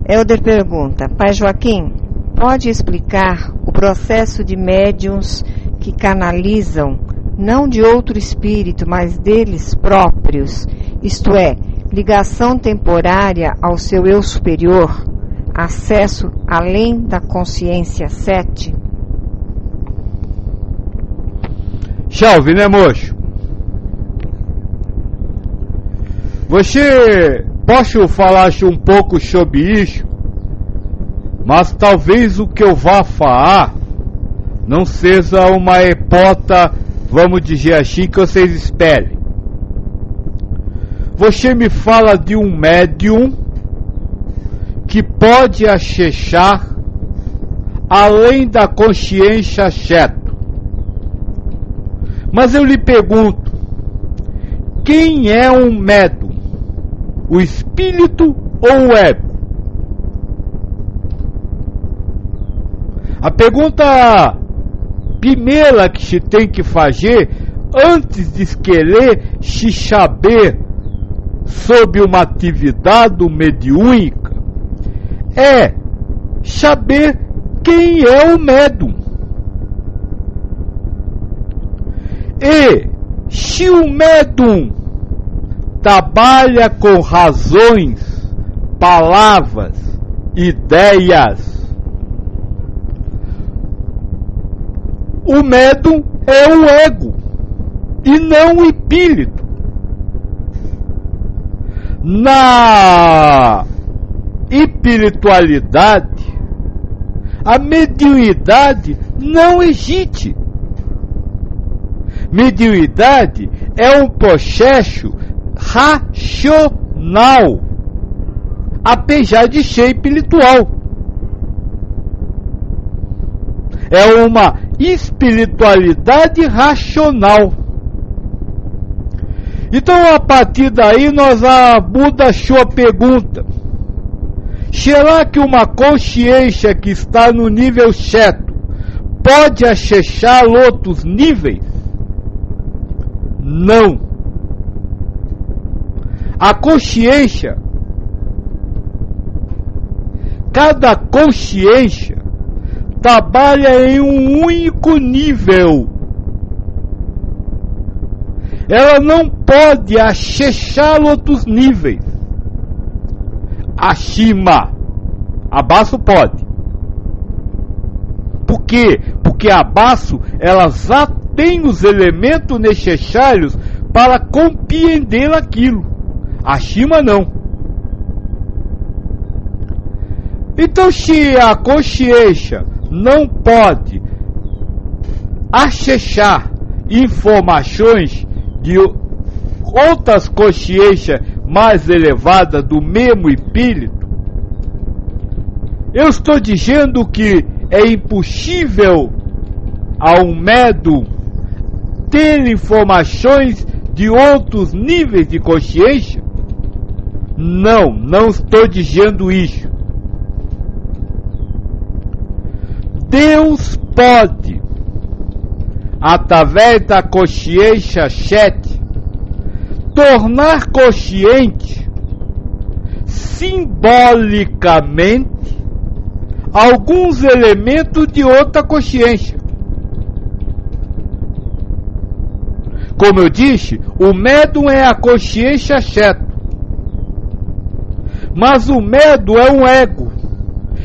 Helder pergunta: Pai Joaquim, pode explicar o processo de médiuns que canalizam, não de outro espírito, mas deles próprios, isto é, ligação temporária ao seu eu superior, acesso além da consciência 7? Chave, né, moço? Você pode falar um pouco sobre isso, mas talvez o que eu vá falar não seja uma hipótese, vamos dizer assim, que vocês esperem. Você me fala de um médium que pode acessar além da consciência 7. Mas eu lhe pergunto, quem é um médium? O espírito ou o ego? A pergunta primeira que se tem que fazer, antes de querer se saber sobre uma atividade mediúnica, é saber quem é o médium. E se o médium trabalha com razões, palavras, ideias, o médium é o ego e não o espírito. Na espiritualidade, a mediunidade não existe. Mediunidade é um processo racional, apesar de ser espiritual. É uma espiritualidade racional. Então, a partir daí, nós muda a sua pergunta. Será que uma consciência que está no nível certo pode acessar outros níveis? Não. A consciência, cada consciência trabalha em um único nível. Ela não pode acessar outros níveis. Acima, abaixo pode. Por quê? Porque abaixo ela já tem os elementos necessários para compreender aquilo. Acima não. Então, se a consciência não pode acessar informações de outras consciências mais elevadas do mesmo espírito, eu estou dizendo que é impossível a um médium ter informações de outros níveis de consciência? Não, não estou dizendo isso. Deus pode, através da consciência 7, tornar consciente, simbolicamente, alguns elementos de outra consciência. Como eu disse, o médium é a consciência 7. Mas o médium é um ego.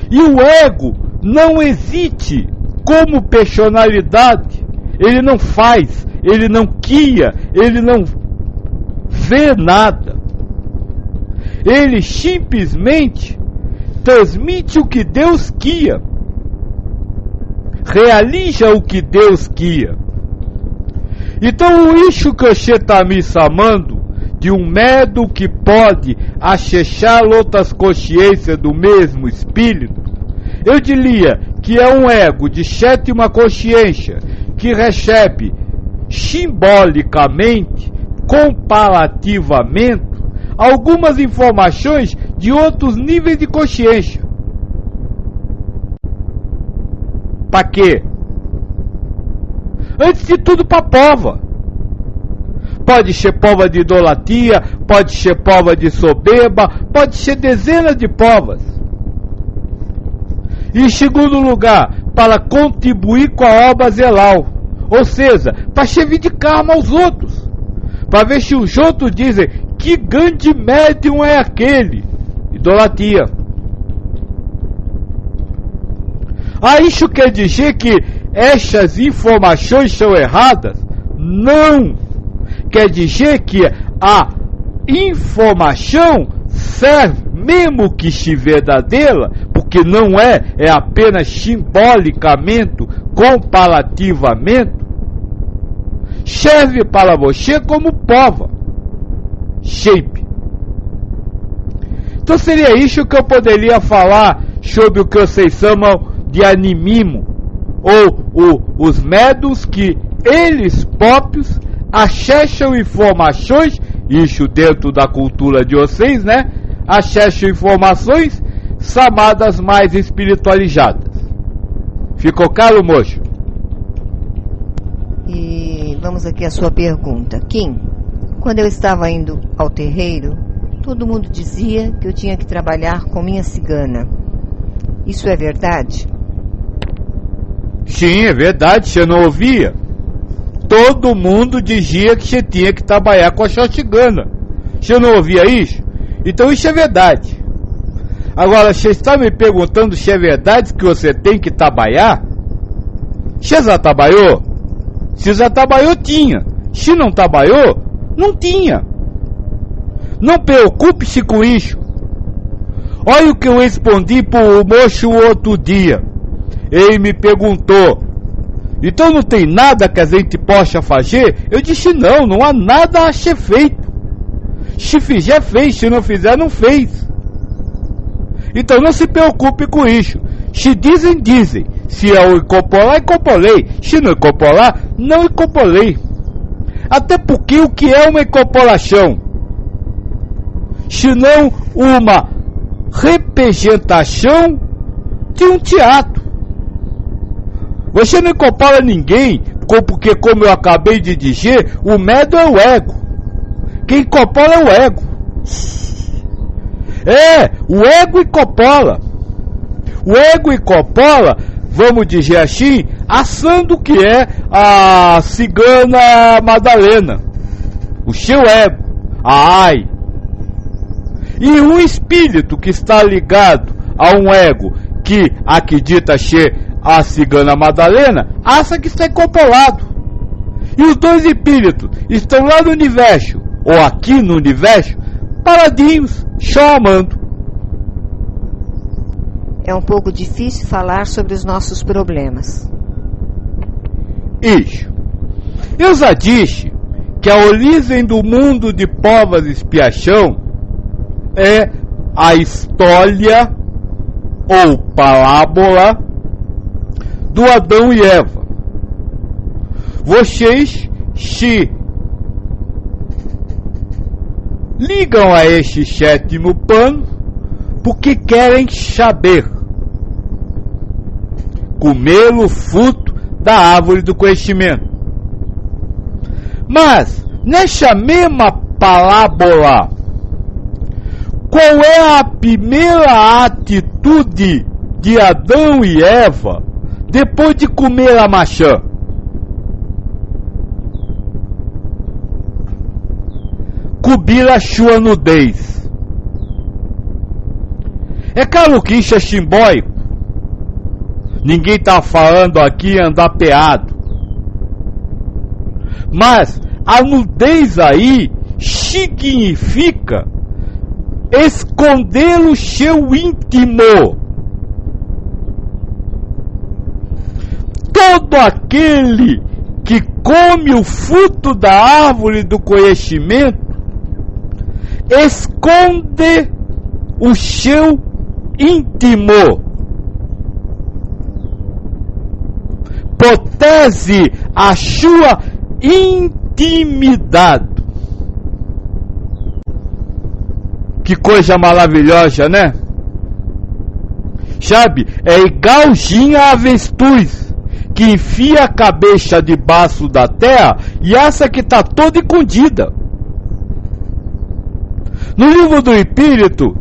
E o ego não existe como personalidade. Ele não faz, ele não cria, ele não vê nada. Ele simplesmente transmite o que Deus quer, realiza o que Deus quer. Então, isso que você está me chamando de um médium que pode acessar outras consciências do mesmo espírito, eu diria que é um ego de sétima consciência que recebe simbolicamente, comparativamente, algumas informações de outros níveis de consciência. Para quê? Antes de tudo, para prova. Pode ser prova de idolatria, pode ser prova de soberba, pode ser dezenas de provas. E em segundo lugar, para contribuir com a obra zelal. Ou seja, para reivindicar aos outros. Para ver se os outros dizem que grande médium é aquele. Idolatria. Isso quer dizer que estas informações são erradas? Não! Quer dizer que a informação serve, mesmo que se verdadeira, porque não é apenas simbolicamente, comparativamente, serve para você como prova. Shape. Então seria isso que eu poderia falar sobre o que vocês chamam de animismo, ou os médiuns que eles próprios acessam informações, isso dentro da cultura de vocês, né? Acessam informações chamadas mais espiritualizadas. Ficou claro, moço? E vamos aqui à sua pergunta. Kim, quando eu estava indo ao terreiro, todo mundo dizia que eu tinha que trabalhar com minha cigana. Isso é verdade? Sim, é verdade, você não ouvia? Todo mundo dizia que você tinha que trabalhar com a sua cigana. Você não ouvia isso? Então isso é verdade. Agora, você está me perguntando se é verdade que você tem que trabalhar? Você já trabalhou? Se já trabalhou, tinha. Se não trabalhou, não tinha. Não preocupe-se com isso. Olha o que eu respondi para o moço outro dia. Ele me perguntou: então não tem nada que a gente possa fazer? Eu disse: não há nada a ser feito. Se fizer, fez. Se não fizer, não fez. Então não se preocupe com isso. Se dizem, dizem. Se eu incorporar, incorporei. Se não incorporar, não incorporei. Até porque o que é uma incorporação? Se não uma representação de um teatro. Você não incorpora ninguém, porque, como eu acabei de dizer, o medo é o ego. Quem incorpora é o ego. O ego incorpora. O ego incorpora, vamos dizer assim, assando que é a cigana Madalena. O seu ego. E um espírito que está ligado a um ego que acredita ser a cigana Madalena, acha que está incorporado. E os dois espíritos estão lá no universo, ou aqui no universo, paradinhos, só amando. É um pouco difícil falar sobre os nossos problemas. Isso. Eu já disse que a origem do mundo de provas e expiação é a história ou parábola do Adão e Eva. Vocês se ligam a este sétimo plano porque querem saber. Comer o fruto da árvore do conhecimento. Mas, nessa mesma parábola, qual é a primeira atitude de Adão e Eva depois de comer a maçã? Cobrir a sua nudez. É claro que isso é simbólico. Ninguém está falando aqui andar peado. Mas a nudez aí significa esconder o seu íntimo. Todo aquele que come o fruto da árvore do conhecimento esconde o seu íntimo. Protege a sua intimidade. Que coisa maravilhosa, né? Sabe, é igualzinho a avestruz que enfia a cabeça debaixo da terra e acha que está toda escondida. No livro do Espírito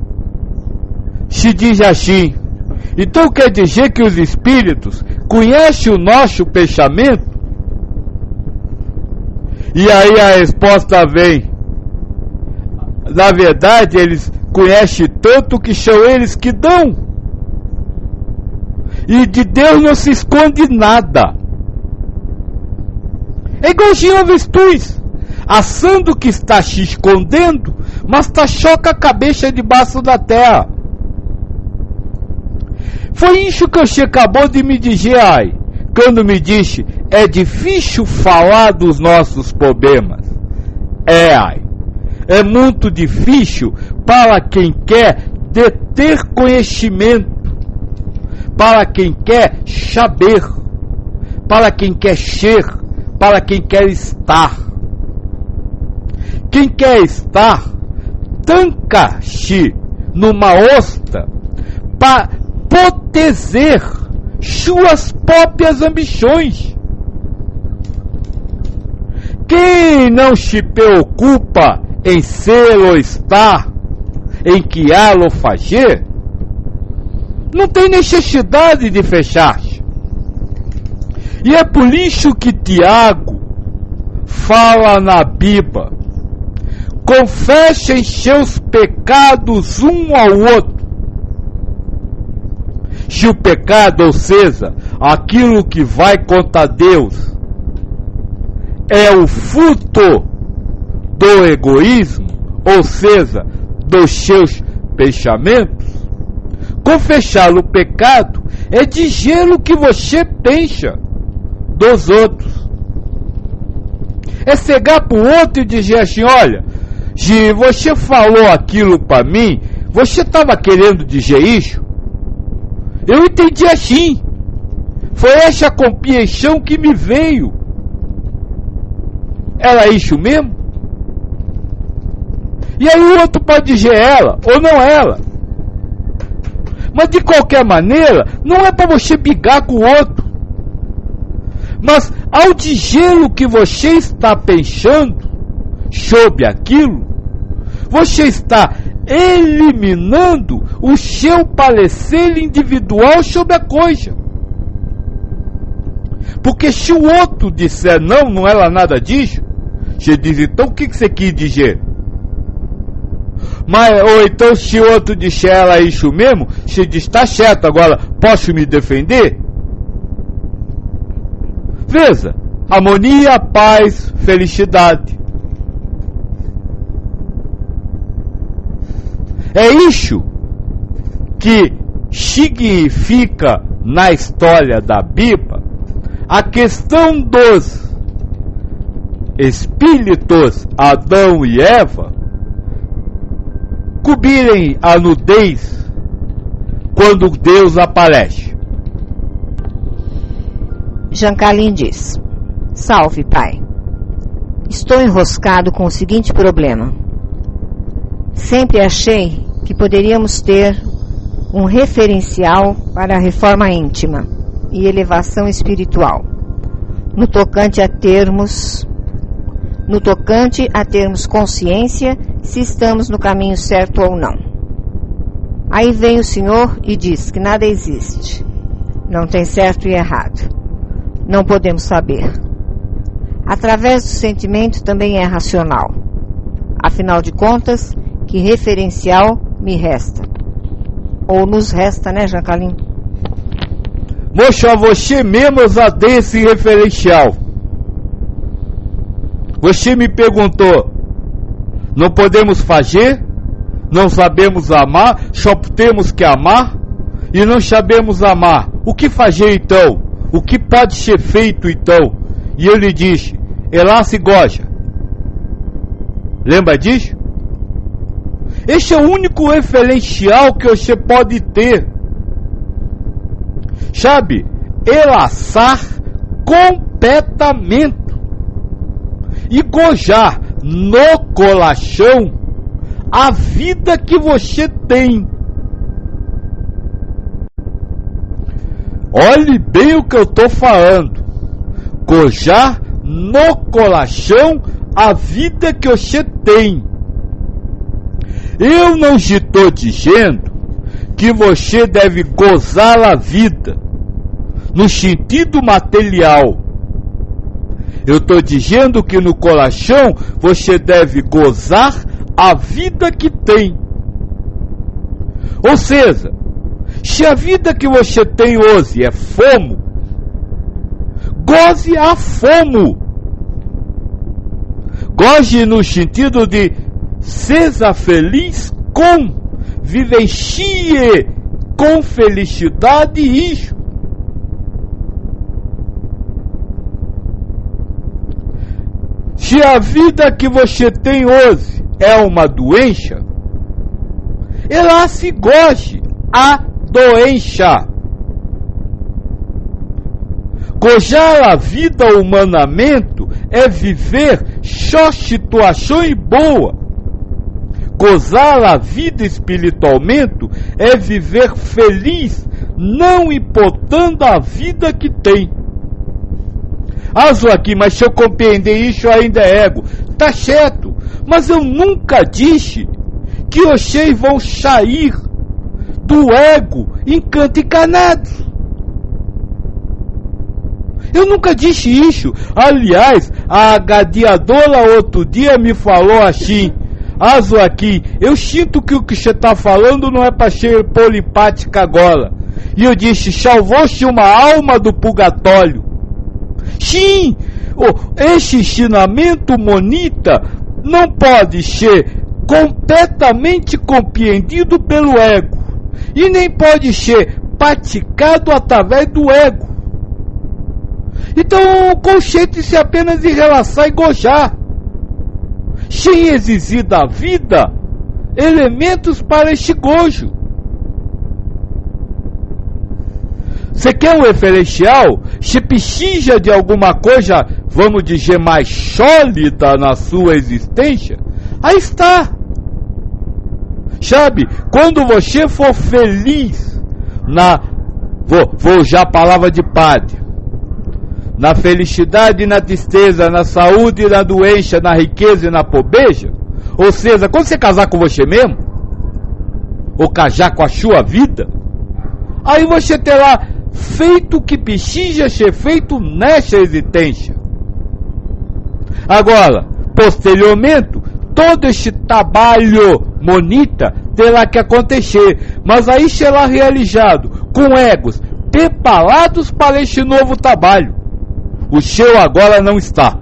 se diz assim: Então quer dizer que os espíritos conhecem o nosso pensamento? E aí a resposta vem. Na verdade, eles conhecem tanto que são eles que dão. E de Deus não se esconde nada. É igualzinho a avestruz, assando que está se escondendo, mas está choca a cabeça debaixo da terra. Foi isso que você acabou de me dizer, ai, quando me disse, é difícil falar dos nossos problemas. Ai, é muito difícil para quem quer ter conhecimento, para quem quer saber, para quem quer ser, para quem quer estar. Quem quer estar, tanca-se numa ostra para proteger suas próprias ambições. Quem não se preocupa em ser ou estar, em criar ou fazer, não tem necessidade de fechar-se. E é por isso que Tiago fala na Bíblia: confessem seus pecados um ao outro. Se o pecado, ou seja, aquilo que vai contra Deus, é o fruto do egoísmo, ou seja, dos seus pensamentos, confessar o pecado é dizer o que você pensa dos outros. É chegar para o outro e dizer assim: olha, se você falou aquilo para mim, você estava querendo dizer isso? Eu entendi assim. Foi essa compreensão que me veio. Era isso mesmo? E aí o outro pode dizer ela ou não ela. Mas de qualquer maneira, não é para você brigar com o outro. Mas ao dizer o que você está pensando sobre aquilo, você está eliminando o seu parecer individual sobre a coisa. Porque se o outro disser não era nada disso, você diz: então o que você quis dizer? Mas, ou então se o outro disser ela isso mesmo, você diz: está certo, agora posso me defender? Veja, harmonia, paz, felicidade. É isso que significa na história da Bíblia a questão dos espíritos Adão e Eva cobrirem a nudez quando Deus aparece. Jancalim diz: salve, pai. Estou enroscado com o seguinte problema. Sempre achei que poderíamos ter um referencial para a reforma íntima e elevação espiritual, no tocante a termos consciência se estamos no caminho certo ou não. Aí vem o Senhor e diz que nada existe, não tem certo e errado, não podemos saber. Através do sentimento também é racional. Afinal de contas, que referencial me resta? Ou nos resta, né, Jancalim? Moxa, você mesmo já deu esse referencial. Você me perguntou: não podemos fazer, não sabemos amar, só temos que amar, e não sabemos amar. O que fazer então? O que pode ser feito então? E eu lhe disse: ela se goja. Lembra disso? Esse é o único referencial que você pode ter. Sabe? Elaçar completamente. E gojar no coração a vida que você tem. Olhe bem o que eu estou falando. Gojar no coração a vida que você tem. Eu não estou dizendo que você deve gozar a vida no sentido material. Eu estou dizendo que no coração você deve gozar a vida que tem. Ou seja, se a vida que você tem hoje é fomo, goze a fomo. Goze no sentido de seja feliz com, vivencie com felicidade isso. Se a vida que você tem hoje é uma doença, ela se goze a doença. Gozar a vida humanamente é viver só situações boas. Gozar a vida espiritualmente é viver feliz, não importando a vida que tem. Joaquim, mas se eu compreender isso ainda é ego. Tá certo, mas eu nunca disse que vocês vão sair do ego encanto encanado. Eu nunca disse isso. Aliás, a gladiadora outro dia me falou assim: Joaquim, eu sinto que o que você está falando não é para ser polipática agora. E eu disse: salvou-se uma alma do purgatório. Sim, esse ensinamento monita não pode ser completamente compreendido pelo ego e nem pode ser praticado através do ego. Então, concentre-se apenas em relaxar e gozar, sem exigir da vida elementos para este gozo. Você quer um referencial? Se precisa de alguma coisa, vamos dizer, mais sólida na sua existência, aí está. Sabe, quando você for feliz vou usar a palavra de padre, na felicidade e na tristeza, na saúde e na doença, na riqueza e na pobreza, ou seja, quando você casar com você mesmo, ou casar com a sua vida, aí você terá feito o que precisa ser feito nessa existência. Agora, posteriormente, todo este trabalho monita terá que acontecer, mas aí será realizado com egos preparados para este novo trabalho. O seu agora não está.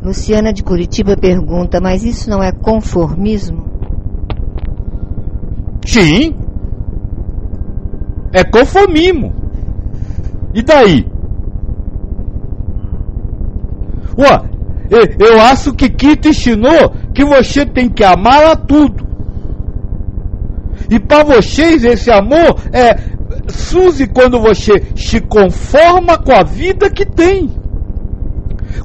Luciana de Curitiba pergunta: mas isso não é conformismo? Sim, é conformismo. E daí? Eu acho que Cristo ensinou que você tem que amar a tudo. E para vocês esse amor surge quando você se conforma com a vida que tem.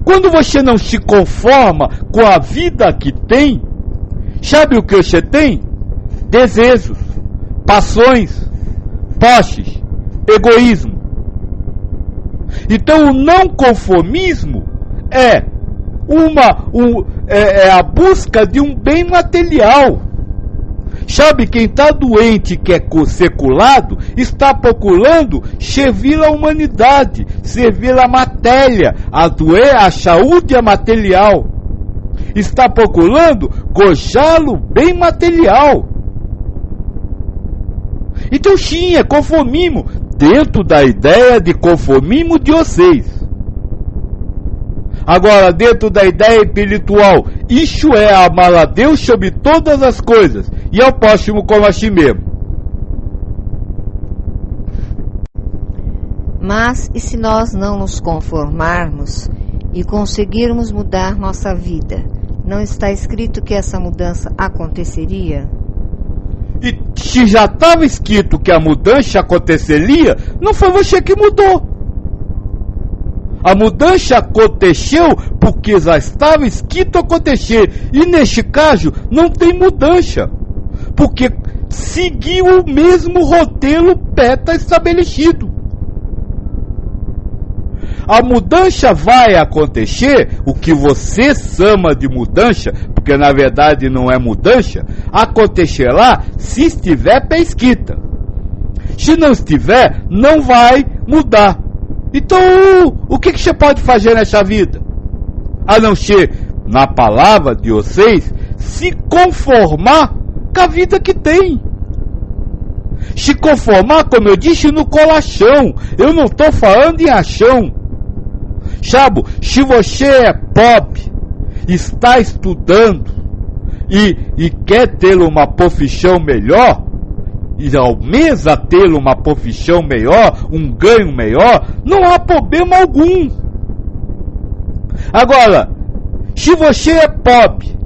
Quando você não se conforma com a vida que tem, sabe o que você tem? Desejos, paixões, posses, egoísmo. Então o não conformismo é a busca de um bem material. Sabe, quem está doente, que é seculado, está procurando servir a humanidade, servir a matéria, a saúde e a material. Está procurando gozá-lo bem material. Então sim, é conformismo, dentro da ideia de conformismo de vocês. Agora, dentro da ideia espiritual, isso é amar a Deus sobre todas as coisas e ao próximo como a si mesmo. Mas e se nós não nos conformarmos e conseguirmos mudar nossa vida? Não está escrito que essa mudança aconteceria? E se já estava escrito que a mudança aconteceria, não foi você que mudou. A mudança aconteceu porque já estava escrito acontecer. E neste caso não tem mudança, porque seguiu o mesmo roteiro beta estabelecido. a mudança vai acontecer, o que você chama de mudança, porque na verdade não é mudança, acontecerá se estiver pesquita. Se não estiver, não vai mudar. Então, o que você pode fazer nessa vida? A não ser, na palavra de vocês, se conformar com a vida que tem. Se conformar, como eu disse, no colachão. Eu não estou falando em achão. Sabe, se você é pobre, está estudando e quer ter uma profissão melhor, e almeja ter uma profissão melhor, um ganho melhor, não há problema algum. Agora, se você é pobre,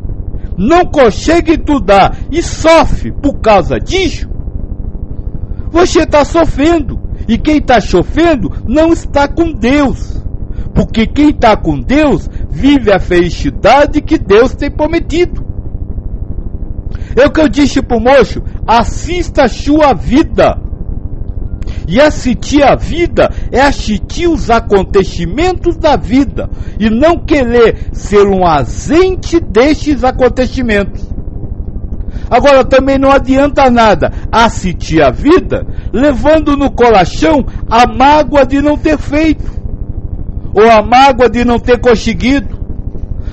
não consegue estudar e sofre por causa disso, você está sofrendo. E quem está sofrendo não está com Deus. Porque quem está com Deus vive a felicidade que Deus tem prometido. É o que eu disse para o moço: assista a sua vida. E assistir a vida é assistir os acontecimentos da vida e não querer ser um agente destes acontecimentos. Agora também não adianta nada assistir a vida levando no coração a mágoa de não ter feito, ou a mágoa de não ter conseguido.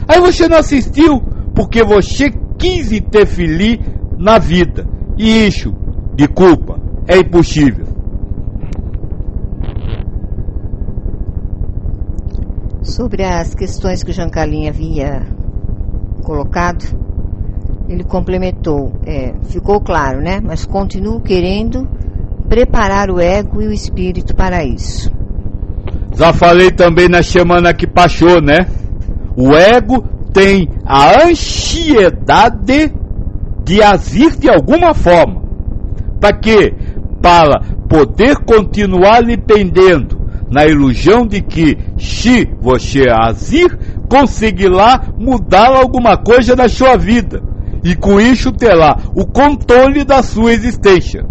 Aí você não assistiu porque você quis interferir na vida, e isso, de culpa, é impossível. Sobre as questões que o Jancalin havia colocado, ele complementou, ficou claro, né? Mas continuo querendo preparar o ego e o espírito para isso. Já falei também na semana que passou, né? O ego tem a ansiedade de agir de alguma forma. Para quê? Para poder continuar dependendo na ilusão de que, se você agir, conseguirá mudar alguma coisa na sua vida. E com isso terá o controle da sua existência.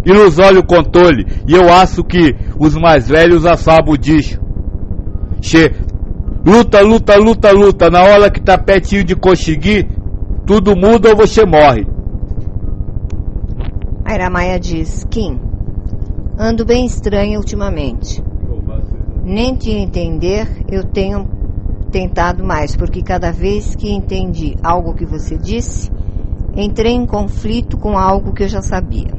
Ilusório controle. E eu acho que os mais velhos já sabem disso. Che luta, luta, luta, luta. Na hora que está pertinho de conseguir, tudo muda ou você morre. A Iramaia diz: Kim, ando bem estranha ultimamente. Nem te entender eu tenho tentado mais, porque cada vez que entendi algo que você disse, entrei em conflito com algo que eu já sabia.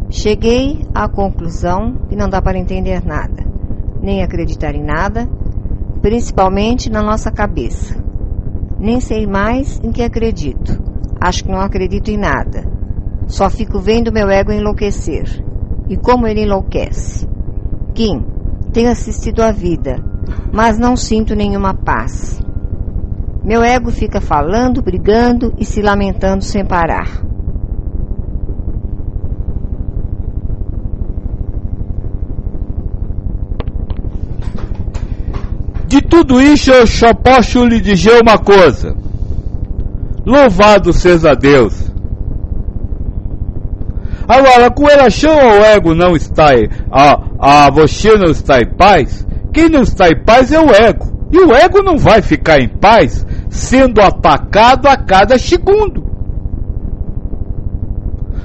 Cheguei à conclusão que não dá para entender nada, nem acreditar em nada, principalmente na nossa cabeça. Nem sei mais em que acredito. Acho que não acredito em nada. Só fico vendo meu ego enlouquecer. E como ele enlouquece. Kim, tenho assistido a vida, mas não sinto nenhuma paz. Meu ego fica falando, brigando e se lamentando sem parar. De tudo isso eu só posso lhe dizer uma coisa: louvado seja Deus. Agora, com relação ao ego não estar, você não está em paz, quem não está em paz é o ego. E o ego não vai ficar em paz sendo atacado a cada segundo.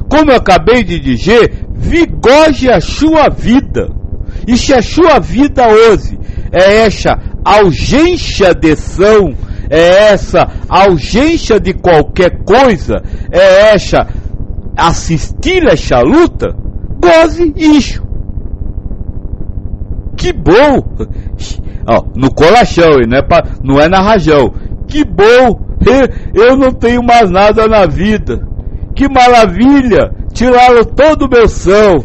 Como eu acabei de dizer, vigoje a sua vida. E se a sua vida hoje é essa ausência de ação, é essa ausência de qualquer coisa, é essa assistir essa luta, goze isso. Que bom! No coração, não é na rajão. Que bom! Eu não tenho mais nada na vida. Que maravilha! Tiraram todo o meu são.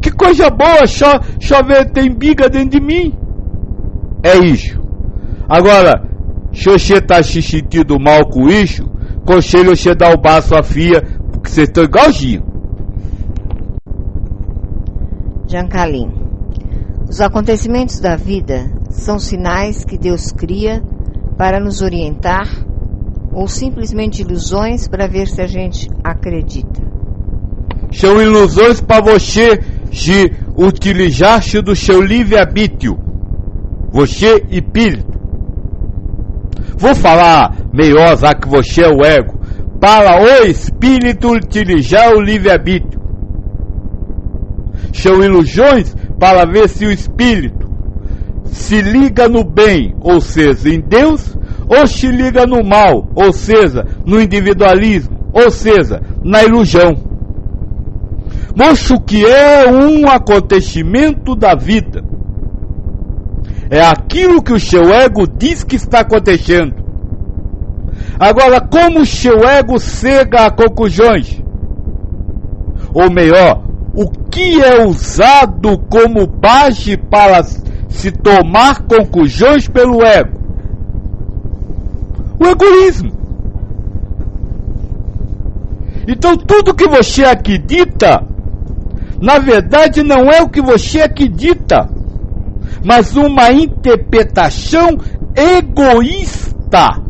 Que coisa boa! Só ver tem biga dentro de mim. É isso. Agora, se você está se sentindo mal com isso, conselho você dar o braço à filha, porque vocês estão igualzinho. Jancalin, os acontecimentos da vida são sinais que Deus cria para nos orientar ou simplesmente ilusões para ver se a gente acredita? São ilusões para você de utilizar-se do seu livre-arbítrio, você espírito. Vou falar melhor, já que você é o ego, para o espírito utilizar o livre-arbítrio. São ilusões para ver se o espírito se liga no bem, ou seja, em Deus, ou se liga no mal, ou seja, no individualismo, ou seja, na ilusão. Mostra o que é um acontecimento da vida. É aquilo que o seu ego diz que está acontecendo. Agora, como o seu ego chega a conclusões? Ou melhor, o que é usado como base para se tomar conclusões pelo ego? O egoísmo. Então tudo que você acredita, na verdade não é o que você acredita, mas uma interpretação egoísta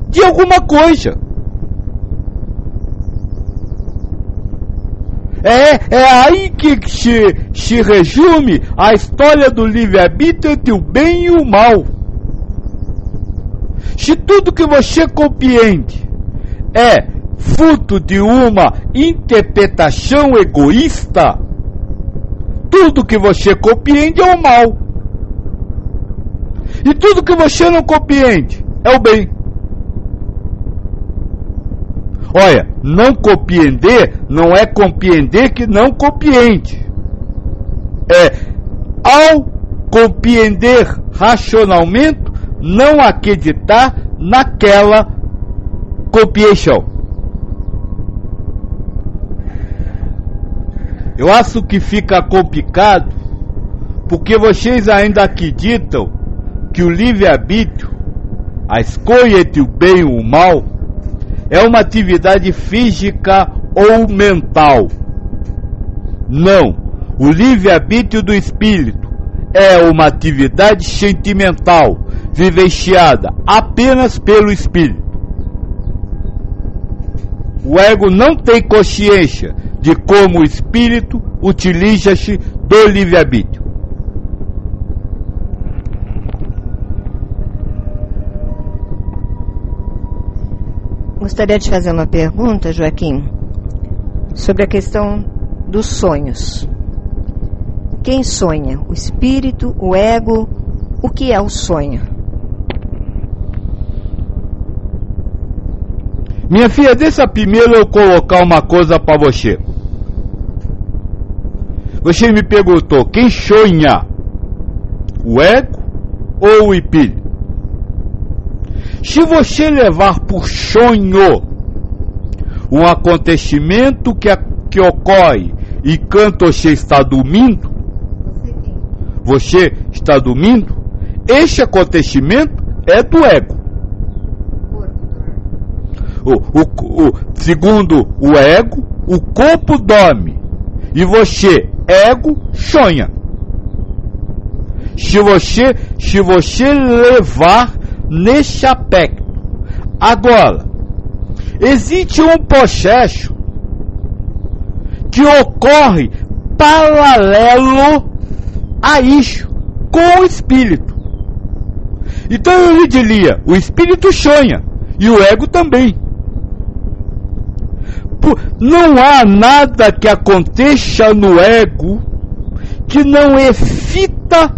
de alguma coisa. É aí que se resume a história do livre-arbítrio entre o bem e o mal. Se tudo que você compreende é fruto de uma interpretação egoísta, tudo que você compreende é o mal. E tudo que você não compreende é o bem. Olha, não compreender não é compreender que não compreende. É, ao compreender racionalmente, não acreditar naquela compreensão. Eu acho que fica complicado porque vocês ainda acreditam que o livre-arbítrio, a escolha entre o bem e o mal, é uma atividade física ou mental. Não. O livre-arbítrio do espírito é uma atividade sentimental, vivenciada apenas pelo espírito. O ego não tem consciência de como o espírito utiliza-se do livre-arbítrio. Gostaria de fazer uma pergunta, Joaquim, sobre a questão dos sonhos. Quem sonha? O espírito, o ego? O que é o sonho? Minha filha, deixa primeiro eu colocar uma coisa para você. Você me perguntou, quem sonha? O ego ou o espírito? Se você levar por sonho um acontecimento que ocorre enquanto você está dormindo, esse acontecimento é do ego. Segundo o ego, o corpo dorme e você, ego, sonha. Se você levar nesse aspecto. Agora, existe um processo que ocorre paralelo a isso, com o espírito. Então eu lhe diria, o espírito sonha e o ego também. Não há nada que aconteça no ego que não evita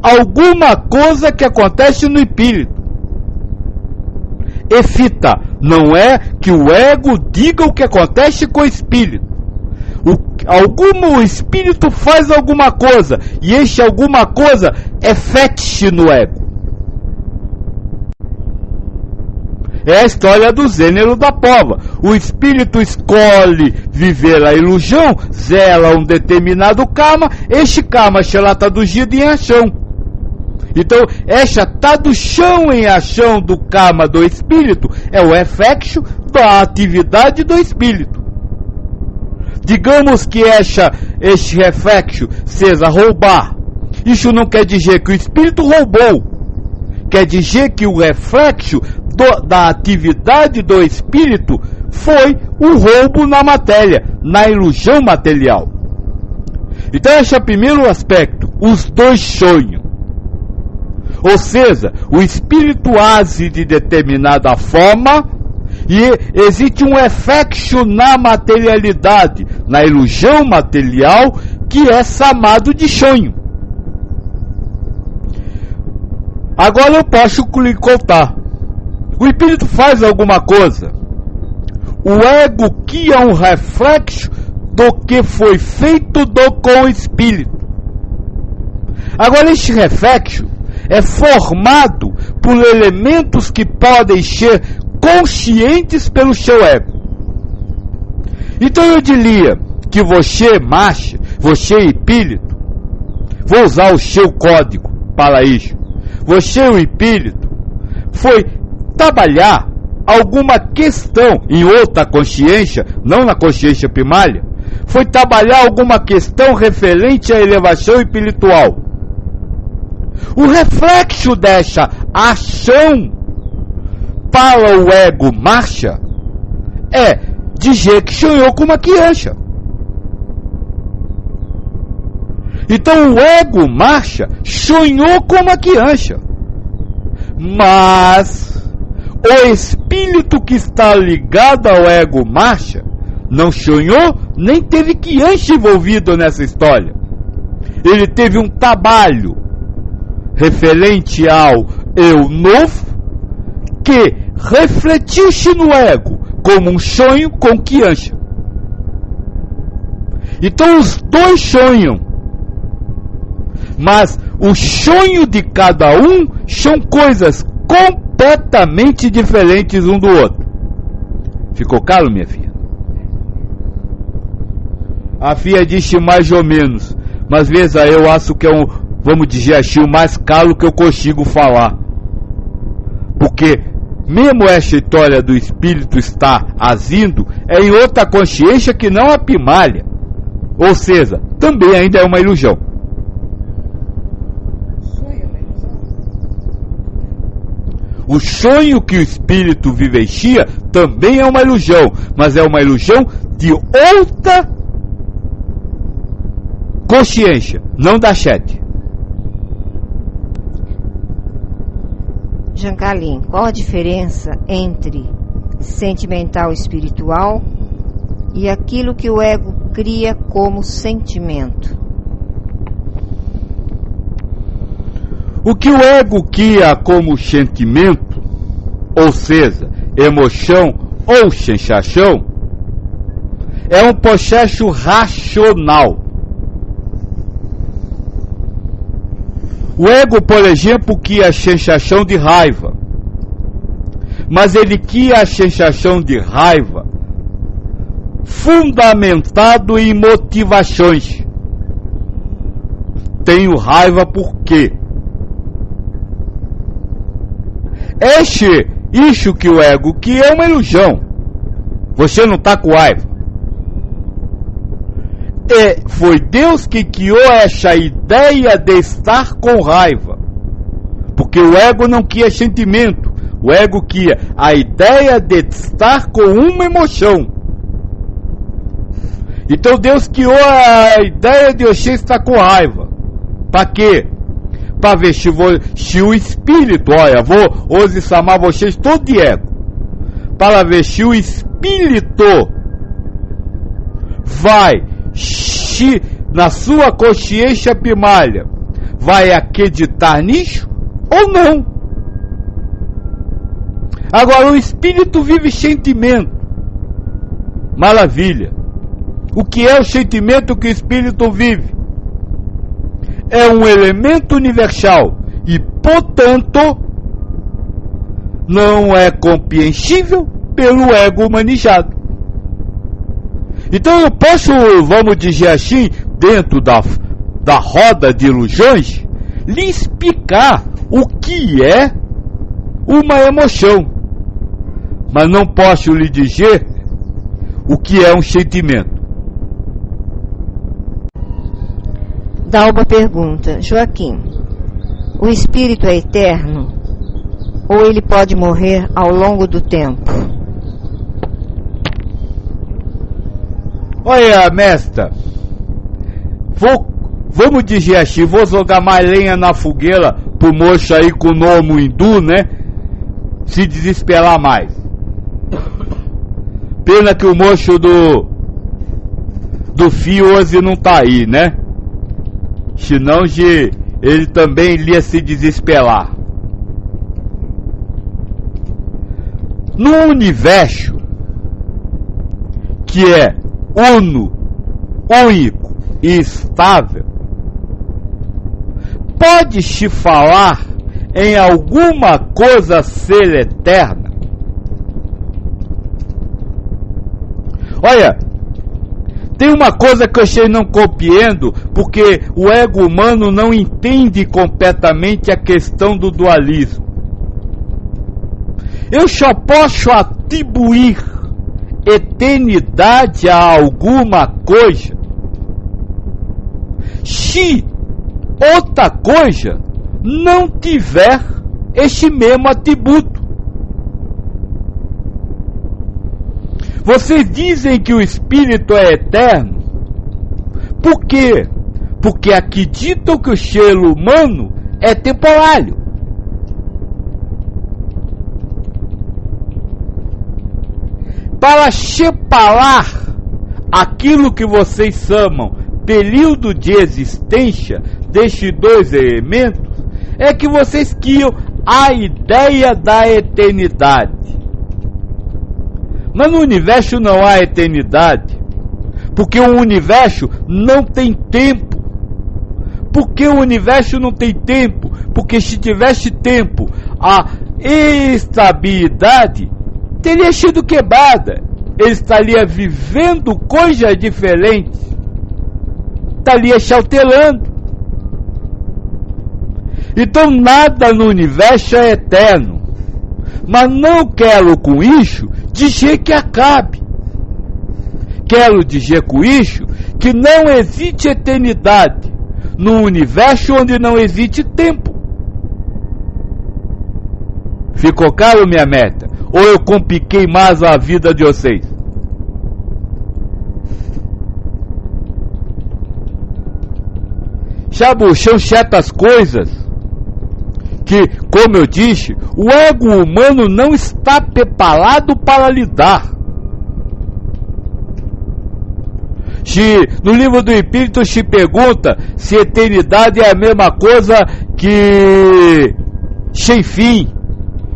alguma coisa que acontece no espírito. Evita, não é que o ego diga o que acontece com o espírito. O espírito faz alguma coisa, e esse alguma coisa é fetiche no ego. É a história do gênero da prova. O espírito escolhe viver a ilusão, zela um determinado karma, este karma será traduzido em ação. Então, essa tradução em ação do karma do espírito é o reflexo da atividade do espírito. Digamos que esse reflexo seja roubar. Isso não quer dizer que o espírito roubou. Quer dizer que o reflexo da atividade do espírito foi o roubo na matéria, na ilusão material. Então esse é o primeiro aspecto, os dois sonham. Ou seja, o espírito age de determinada forma e existe um efeito na materialidade, na ilusão material, que é chamado de sonho. Agora eu posso lhe contar. O espírito faz alguma coisa. O ego que é um reflexo do que foi feito com o espírito. Agora este reflexo é formado por elementos que podem ser conscientes pelo seu ego. Então eu diria que você, macho, você, espírito, vou usar o seu código para isso. Você, o espírito, foi trabalhar alguma questão em outra consciência, não na consciência primária, foi trabalhar alguma questão referente à elevação espiritual. O reflexo dessa ação para o ego marcha é dizer que sonhou com uma criança. Então o ego marcha sonhou com uma criança. Mas o espírito que está ligado ao ego marcha não sonhou, nem teve criança envolvido nessa história. Ele teve um trabalho referente ao eu novo, que refletiu-se no ego como um sonho com criança. Então os dois sonham, mas o sonho de cada um são coisas completamente diferentes um do outro. Ficou claro, minha filha? A filha disse mais ou menos, mas veja, eu acho que é vamos dizer assim, o mais calo que eu consigo falar. Porque mesmo essa história do espírito estar agindo é em outra consciência que não a primária. Ou seja, também ainda é uma ilusão. O sonho que o espírito vivencia também é uma ilusão, mas é uma ilusão de outra consciência, não da Shed. Jancalim, qual a diferença entre sentimental espiritual e aquilo que o ego cria como sentimento? O que o ego cria como sentimento, ou seja, emoção ou sensação, é um processo racional. O ego, por exemplo, cria a sensação de raiva, mas ele cria a sensação de raiva fundamentado em motivações. Tenho raiva por quê? Isso que o ego que é uma ilusão. Você não está com raiva. Foi Deus que criou essa ideia de estar com raiva. Porque o ego não cria sentimento. O ego cria a ideia de estar com uma emoção. Então Deus criou a ideia de você estar com raiva. Para quê? Para ver se o espírito, olha, vou hoje chamar vocês todos de ego. Para ver se o espírito vai, na sua consciência primária, vai acreditar nisso ou não. Agora, o espírito vive sentimento. Maravilha. O que é o sentimento que o espírito vive? É um elemento universal e, portanto, não é compreensível pelo ego humanizado. Então eu posso, vamos dizer assim, dentro da roda de ilusões, lhe explicar o que é uma emoção, mas não posso lhe dizer o que é um sentimento. Dalba pergunta: Joaquim, o espírito é eterno ou ele pode morrer ao longo do tempo? Olha, mestra, Vamos dizer assim, vou jogar mais lenha na fogueira pro moço aí com o nome hindu, né? Se desesperar mais. Pena que o moço do fio hoje não tá aí, né? Senão ele também ia se desesperar. No universo que é único e estável, pode-se falar em alguma coisa ser eterna? Olha, tem uma coisa que eu achei não compreendo, porque o ego humano não entende completamente a questão do dualismo. Eu só posso atribuir eternidade a alguma coisa se outra coisa não tiver este mesmo atributo. Vocês dizem que o espírito é eterno. Por quê? Porque acreditam que o ser humano é temporário. Para separar aquilo que vocês chamam período de existência destes dois elementos, é que vocês criam a ideia da eternidade. Mas no universo não há eternidade, porque o universo não tem tempo. Por que o universo não tem tempo? Porque se tivesse tempo, a estabilidade teria sido quebrada. Ele estaria vivendo coisas diferentes, estaria se alterando. Então nada no universo é eterno. Mas não quero com isso dizer que acabe. Quero dizer com isso que não existe eternidade no universo onde não existe tempo. Ficou claro minha meta? Ou eu compliquei mais a vida de vocês? Sabe, são certas coisas que, como eu disse, o ego humano não está preparado para lidar. Se no livro do Espírito se pergunta se eternidade é a mesma coisa que sem fim,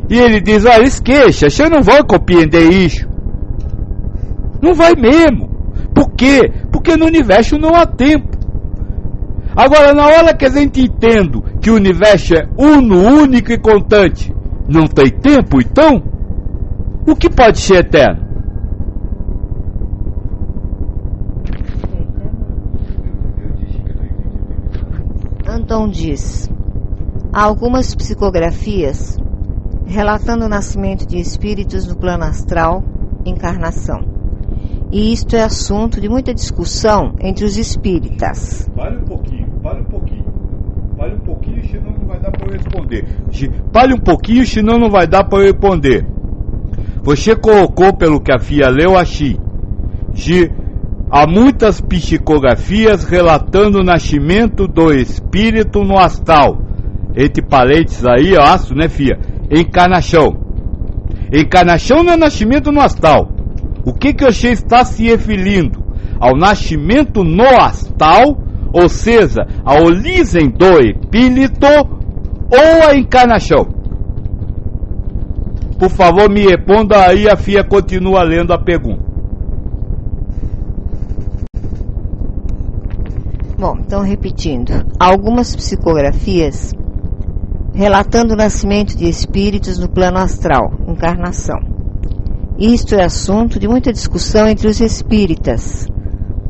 e ele diz, olha, esqueça, você não vai compreender isso. Não vai mesmo. Por quê? Porque no universo não há tempo. Agora, na hora que a gente entende que o universo é único e constante, não tem tempo, então, o que pode ser eterno? Anton diz, há algumas psicografias relatando o nascimento de espíritos no plano astral, encarnação. E isto é assunto de muita discussão entre os espíritas. Pare um pouquinho, senão não vai dar para eu responder. Pare um pouquinho, senão não vai dar para eu responder. Você colocou, pelo que a FIA leu, aqui, há muitas psicografias relatando o nascimento do espírito no astral. Entre parênteses aí, aço, né, FIA? Encarnação. Encarnação não é nascimento no astral. O que você está se referindo? Ao nascimento no astral, ou seja, a origem do espírito ou a encarnação? Por favor, me responda aí, a FIA continua lendo a pergunta. Bom, então repetindo, algumas psicografias relatando o nascimento de espíritos no plano astral, encarnação. Isto é assunto de muita discussão entre os espíritas,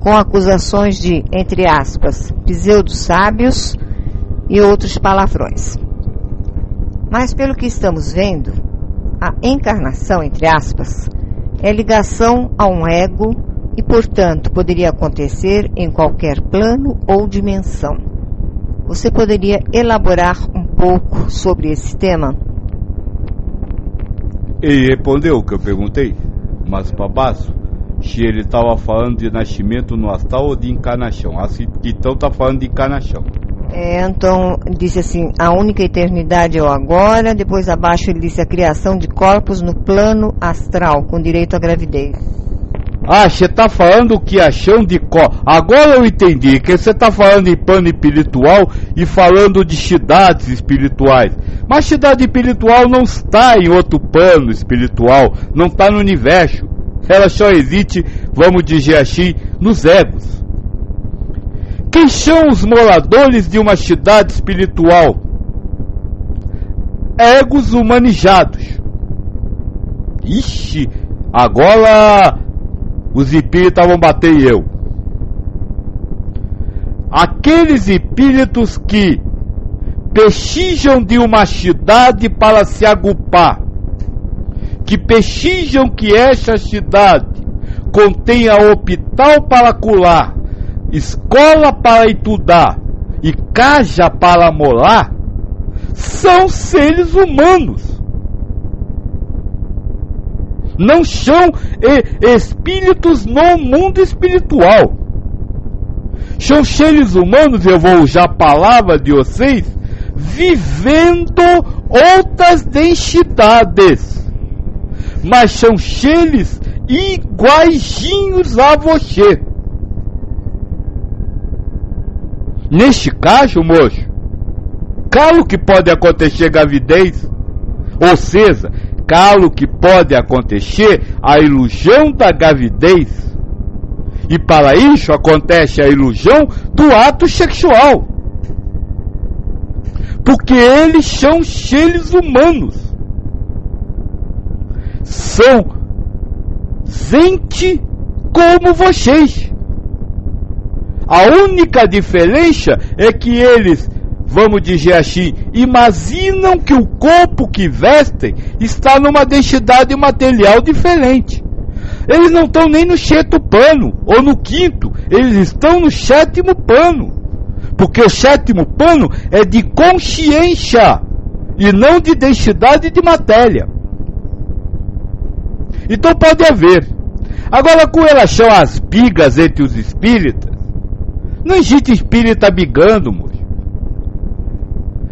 com acusações de, entre aspas, pseudo-sábios e outros palavrões. Mas pelo que estamos vendo, a encarnação, entre aspas, é ligação a um ego e, portanto, poderia acontecer em qualquer plano ou dimensão. Você poderia elaborar um pouco sobre esse tema? Ele respondeu o que eu perguntei, mas para baixo. se ele estava falando de nascimento no astral ou de encarnação. Assim, então está falando de encarnação. Então, disse assim, a única eternidade é o agora. Depois abaixo ele disse a criação de corpos no plano astral, com direito à gravidez. Você está falando que a chão de corpo... Agora eu entendi, que você está falando em plano espiritual e falando de cidades espirituais. Mas cidade espiritual não está em outro plano espiritual, não está no universo. Ela só existe, vamos dizer assim, nos egos. Quem são os moradores de uma cidade espiritual? Egos humanizados. Ixi, agora os espíritas vão bater eu. Aqueles espíritos que pechijam de uma cidade para se agrupar, que pechijam que essa cidade contenha hospital para curar, escola para estudar e casa para morar, são seres humanos. Não são espíritos no mundo espiritual. São seres humanos, eu vou usar a palavra de vocês, vivendo outras densidades. Mas são seres iguaizinhos a você. Neste caso, moço, claro que pode acontecer gravidez, ou seja, claro que pode acontecer a ilusão da gravidez. E para isso acontece a ilusão do ato sexual. Porque eles são seres humanos. São gente como vocês. A única diferença é que eles, vamos dizer assim, imaginam que o corpo que vestem está numa densidade material diferente. Eles não estão nem no sexto plano ou no quinto, eles estão no sétimo plano. Porque o sétimo plano é de consciência e não de densidade de matéria. Então pode haver. Agora, com relação às brigas entre os espíritas, não existe espírita brigando, moço.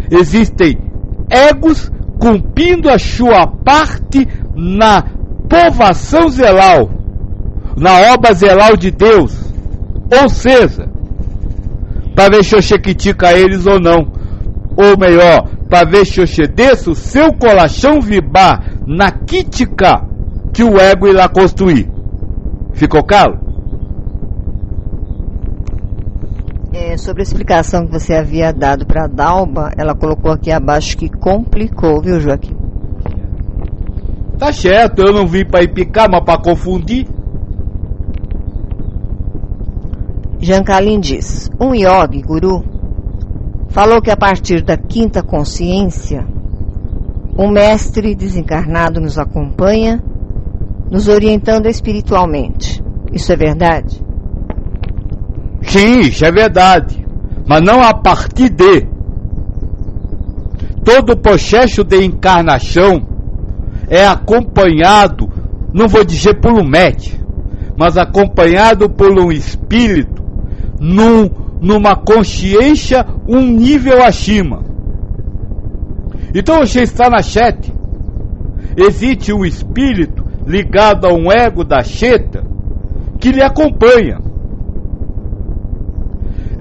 Existem egos cumprindo a sua parte na povoação zelal, na obra zelal de Deus. Ou seja, para ver se você critica eles ou não. Ou melhor, para ver se você deixa o seu coração vibrar na crítica que o ego irá construir. Ficou claro? Sobre a explicação que você havia dado para a Dalba, ela colocou aqui abaixo que complicou, viu, Joaquim? Tá certo, eu não vim para picar, mas para confundir. Jankalim diz, um yogi guru falou que a partir da quinta consciência, um mestre desencarnado nos acompanha, nos orientando espiritualmente. Isso é verdade? Sim, isso é verdade, mas não a partir de. Todo o processo de encarnação é acompanhado, não vou dizer por um médium, mas acompanhado por um espírito numa consciência um nível acima. Então você está na Cheta, existe um espírito ligado a um ego da Cheta que lhe acompanha.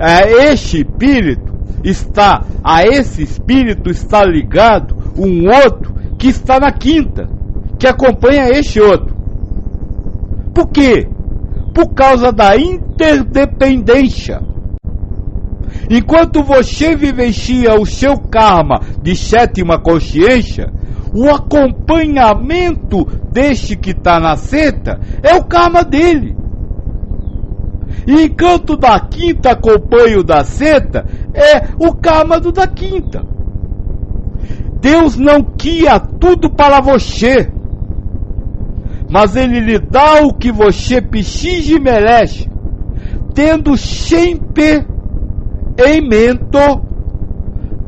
Esse espírito está ligado um outro que está na quinta, que acompanha este outro. Por quê? Por causa da interdependência. Enquanto você vivencia o seu karma de sétima consciência, o acompanhamento deste que está na seta é o karma dele. E enquanto da quinta acompanha o da seta, é o karma do da quinta. Deus não quer tudo para você, mas Ele lhe dá o que você precisa e merece, tendo sempre em mente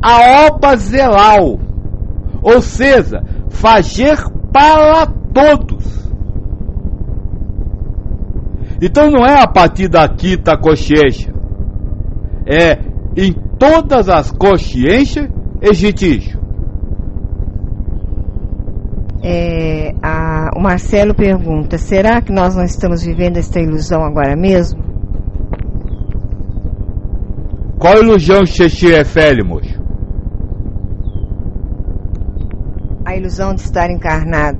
a obra zelal, ou seja, fazer para todos. Então não é a partir da quinta consciência, é em todas as consciências existe isso. O Marcelo pergunta: será que nós não estamos vivendo esta ilusão agora mesmo? Qual ilusão você se refere, moço? A ilusão de estar encarnado.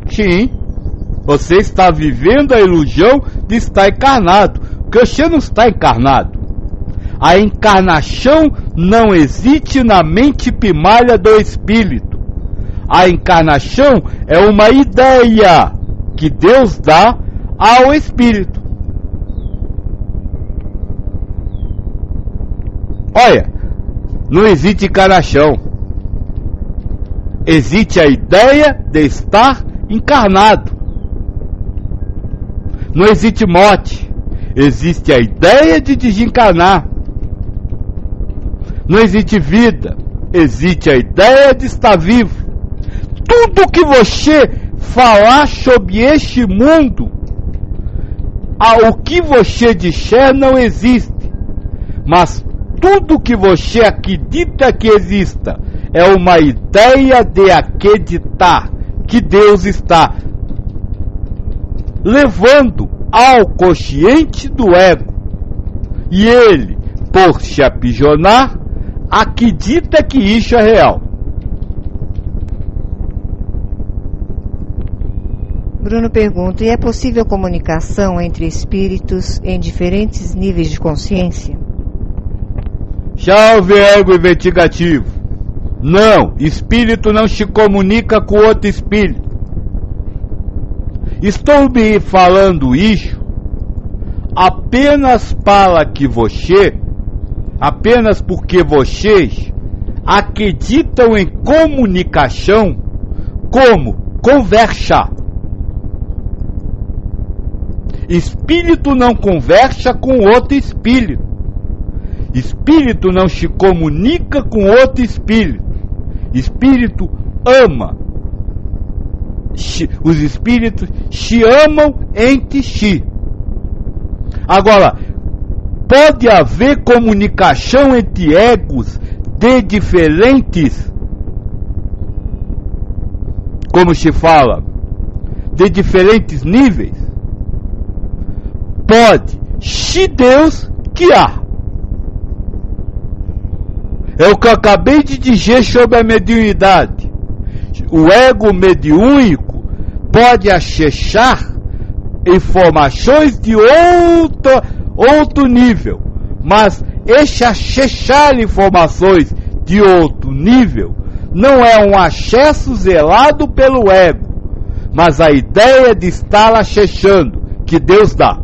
Sim, você está vivendo a ilusão de estar encarnado, porque você não está encarnado. A encarnação não existe na mente primária do espírito. A encarnação é uma ideia que Deus dá ao espírito. Olha, não existe encarnação. Existe a ideia de estar encarnado. Não existe morte. Existe a ideia de desencarnar. Não existe vida. Existe a ideia de estar vivo. Tudo que você falar sobre este mundo, o que você disser não existe. Mas tudo que você acredita que exista é uma ideia de acreditar que Deus está levando ao consciente do ego. E ele, por se aprisionar, acredita que isso é real. Bruno pergunta: e é possível comunicação entre espíritos em diferentes níveis de consciência? Salve ego investigativo. Não, espírito não se comunica com outro espírito. Estou me falando isso apenas para que apenas porque vocês acreditam em comunicação como conversa. Espírito não conversa com outro espírito. Espírito não se comunica com outro espírito. Espírito ama. Os espíritos se amam entre si. Agora, pode haver comunicação entre egos de diferentes, como se fala, de diferentes níveis? Pode, se Deus quiser. É o que eu acabei de dizer sobre a mediunidade. O ego mediúnico pode acessar informações de outro nível, mas esse acessar informações de outro nível não é um acesso zelado pelo ego, mas a ideia de estar acessando que Deus dá.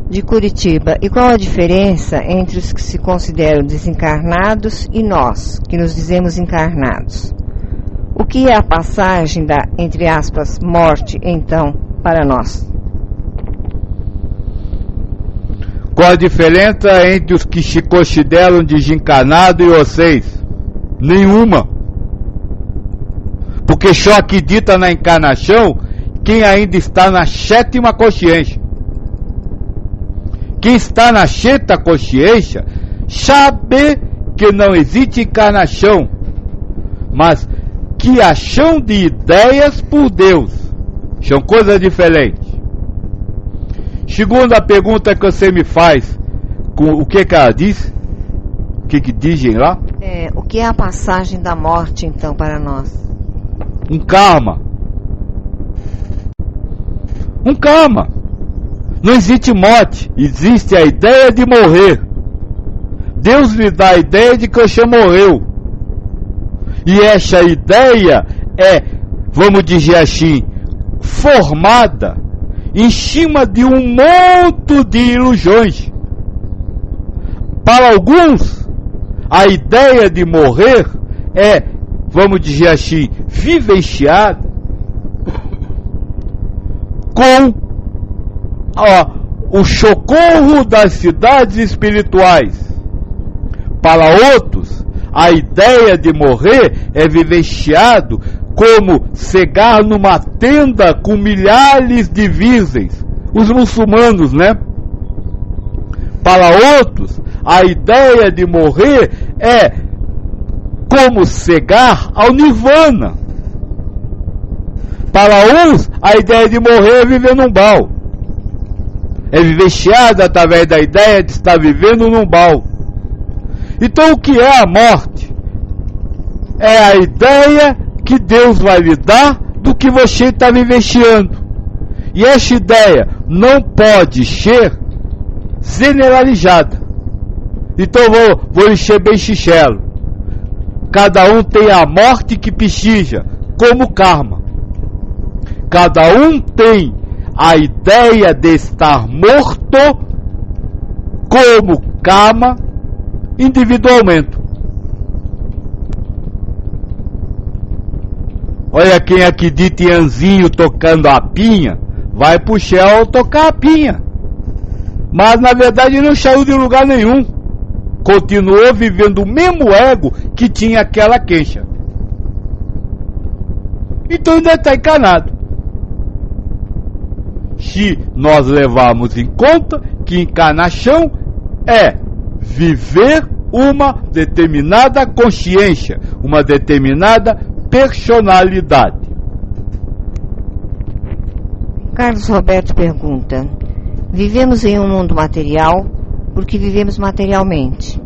De Curitiba: e qual a diferença entre os que se consideram desencarnados e nós, que nos dizemos encarnados? O que é a passagem da, entre aspas, morte, então, para nós? Qual a diferença entre os que se consideram desencarnados e vocês? Nenhuma. Porque só acredita na encarnação quem ainda está na sétima consciência. Quem está na sexta consciência sabe que não existe encarnação, mas que ação de ideias por Deus são coisas diferentes. Segunda pergunta que você me faz, o que ela diz? O que dizem lá? O que é a passagem da morte, então, para nós? Um karma. Um karma. Não existe morte, existe a ideia de morrer. Deus lhe dá a ideia de que você morreu. E essa ideia é, vamos dizer assim, formada em cima de um monte de ilusões. Para alguns, a ideia de morrer é, vamos dizer assim, vivenciada com o socorro das cidades espirituais. Para outros, a ideia de morrer é vivenciado como cegar numa tenda com milhares de virgens, os muçulmanos, né? Para outros, a ideia de morrer é como cegar ao nirvana. Para uns, a ideia de morrer é viver num umbral. É vivenciada através da ideia de estar vivendo num umbral. Então, o que é a morte? É a ideia que Deus vai lhe dar do que você está vivenciando. E essa ideia não pode ser generalizada. Então vou lhe ser bem sincero. Cada um tem a morte que precisa, como karma. Cada um tem a ideia de estar morto como karma individualmente. Olha, quem acredita em anzinho tocando a pinha, vai pro céu tocar a pinha. Mas na verdade não saiu de lugar nenhum. Continuou vivendo o mesmo ego que tinha aquela queixa. Então ainda está encarnado. Se nós levarmos em conta que encarnação é viver uma determinada consciência, uma determinada personalidade. Carlos Roberto pergunta: vivemos em um mundo material porque vivemos materialmente.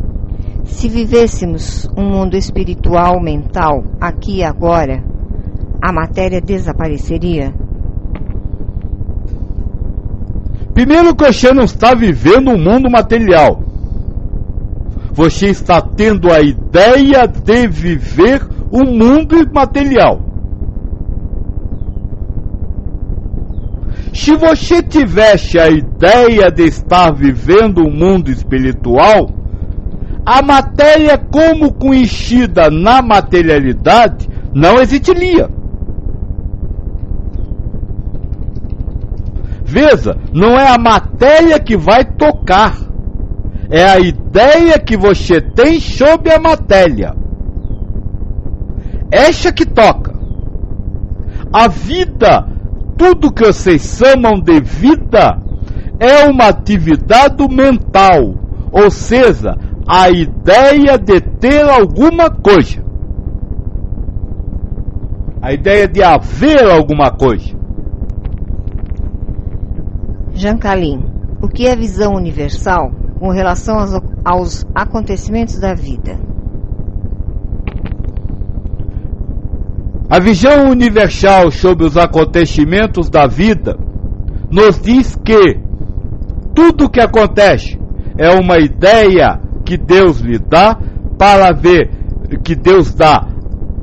Se vivêssemos um mundo espiritual, mental, aqui e agora, a matéria desapareceria? Primeiro que você não está vivendo um mundo material. Você está tendo a ideia de viver um mundo material. Se você tivesse a ideia de estar vivendo um mundo espiritual, a matéria como conhecida na materialidade não existiria. Veja, não é a matéria que vai tocar, é a ideia que você tem sobre a matéria. Essa que toca. A vida, tudo que vocês chamam de vida, é uma atividade mental, ou seja, a ideia de ter alguma coisa. A ideia de haver alguma coisa. Jean Calim, o que é visão universal com relação aos acontecimentos da vida? A visão universal sobre os acontecimentos da vida nos diz que tudo que acontece é uma ideia que Deus lhe dá para ver, que Deus dá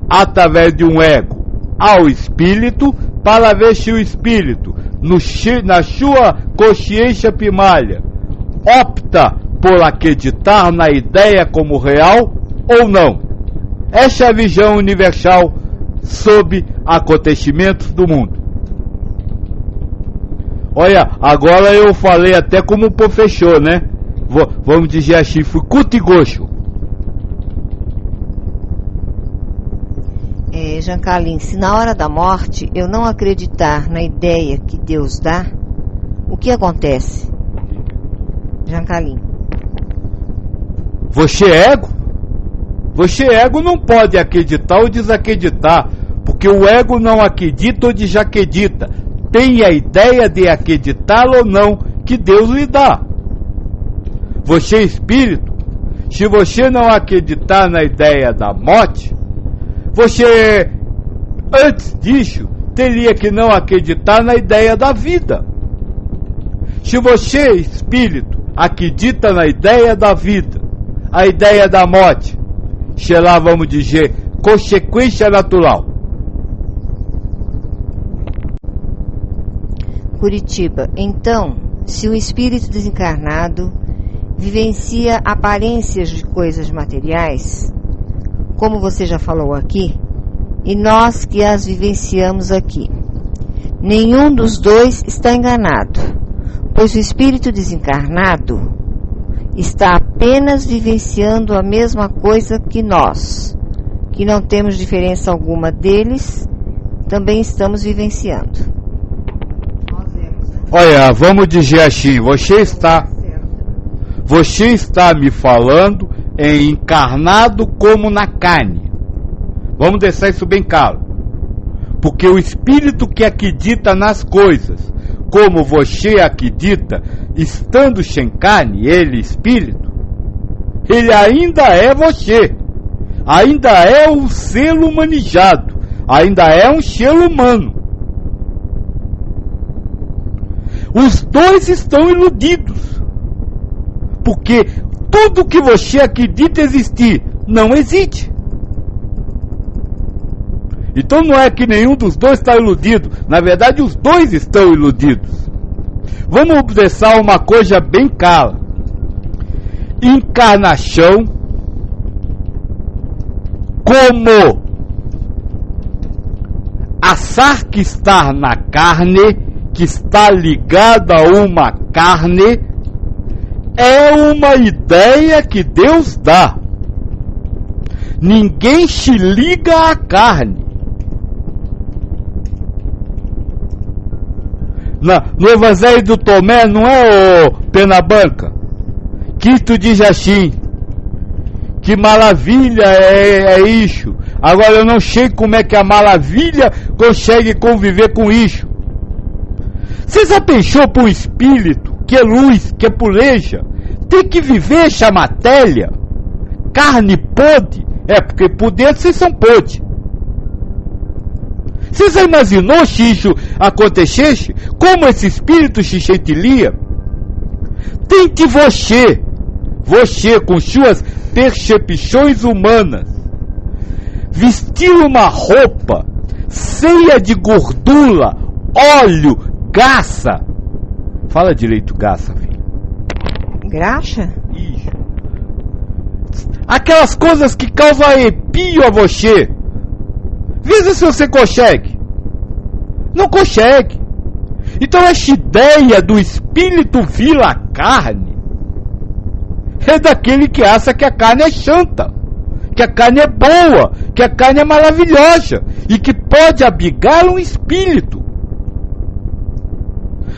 através de um ego ao espírito, para ver se o espírito, na sua consciência primária, opta por acreditar na ideia como real ou não. Essa é a visão universal sobre acontecimentos do mundo. Olha, agora eu falei até como professor, né? Vamos dizer assim, fui cutigocho. Jean Calim, se na hora da morte eu não acreditar na ideia que Deus dá, o que acontece? Jean Calim. Você é ego? Você ego não pode acreditar ou desacreditar, porque o ego não acredita ou desacredita. Tem a ideia de acreditar ou não que Deus lhe dá. Você é espírito. Se você não acreditar na ideia da morte, você, antes disso, teria que não acreditar na ideia da vida. Se você, espírito, acredita na ideia da vida, a ideia da morte, sei lá, vamos dizer, consequência natural. Curitiba, então, se o espírito desencarnado vivencia aparências de coisas materiais, como você já falou aqui, e nós que as vivenciamos aqui, nenhum dos dois está enganado, pois o espírito desencarnado está apenas vivenciando a mesma coisa que nós, que não temos diferença alguma deles também estamos vivenciando. Olha, vamos dizer assim, você está me falando em encarnado como na carne. Vamos deixar isso bem claro. Porque o espírito que acredita nas coisas, como você acredita, estando sem carne, ele espírito, ele ainda é você. Ainda é um ser humanizado. Ainda é um ser humano. Os dois estão iludidos. Porque tudo que você acredita existir não existe. Então não é que nenhum dos dois está iludido. Na verdade, os dois estão iludidos. Vamos deixar uma coisa bem clara. Encarnação, como achar que está na carne, que está ligada a uma carne, é uma ideia que Deus dá. Ninguém se liga à carne. No Evangelho do Tomé, não é o Penabanca? Cristo diz assim: que maravilha é isso. Agora eu não sei como é que a maravilha consegue conviver com isso. Você já pensou para o espírito, que é luz, que é pureza, tem que viver essa matéria? Carne podre? É, porque por dentro vocês são podres. Você já imaginou se isso acontecesse? Como esse espírito se sentiria? Tente você com suas percepções humanas, vestir uma roupa cheia de gordura, óleo, gassa. Fala direito, gassa, filho. Graxa? Isso. Aquelas coisas que causam arrepio a você. Veja se você consegue. Não consegue. Então essa ideia do espírito vir à carne é daquele que acha que a carne é santa, que a carne é boa, que a carne é maravilhosa e que pode abrigar um espírito.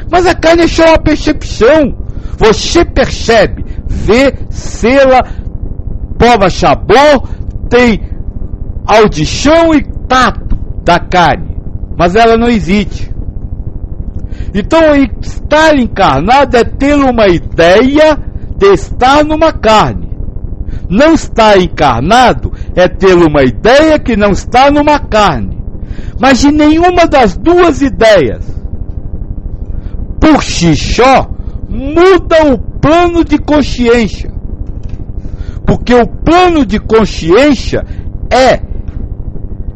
Mas a carne é só uma percepção. Você percebe, vê, sela, prova sabor, tem audição e tato da carne, mas ela não existe. Então estar encarnado é ter uma ideia de estar numa carne. Não estar encarnado é ter uma ideia que não está numa carne. Mas de nenhuma das duas ideias, por si só, muda o plano de consciência. Porque o plano de consciência é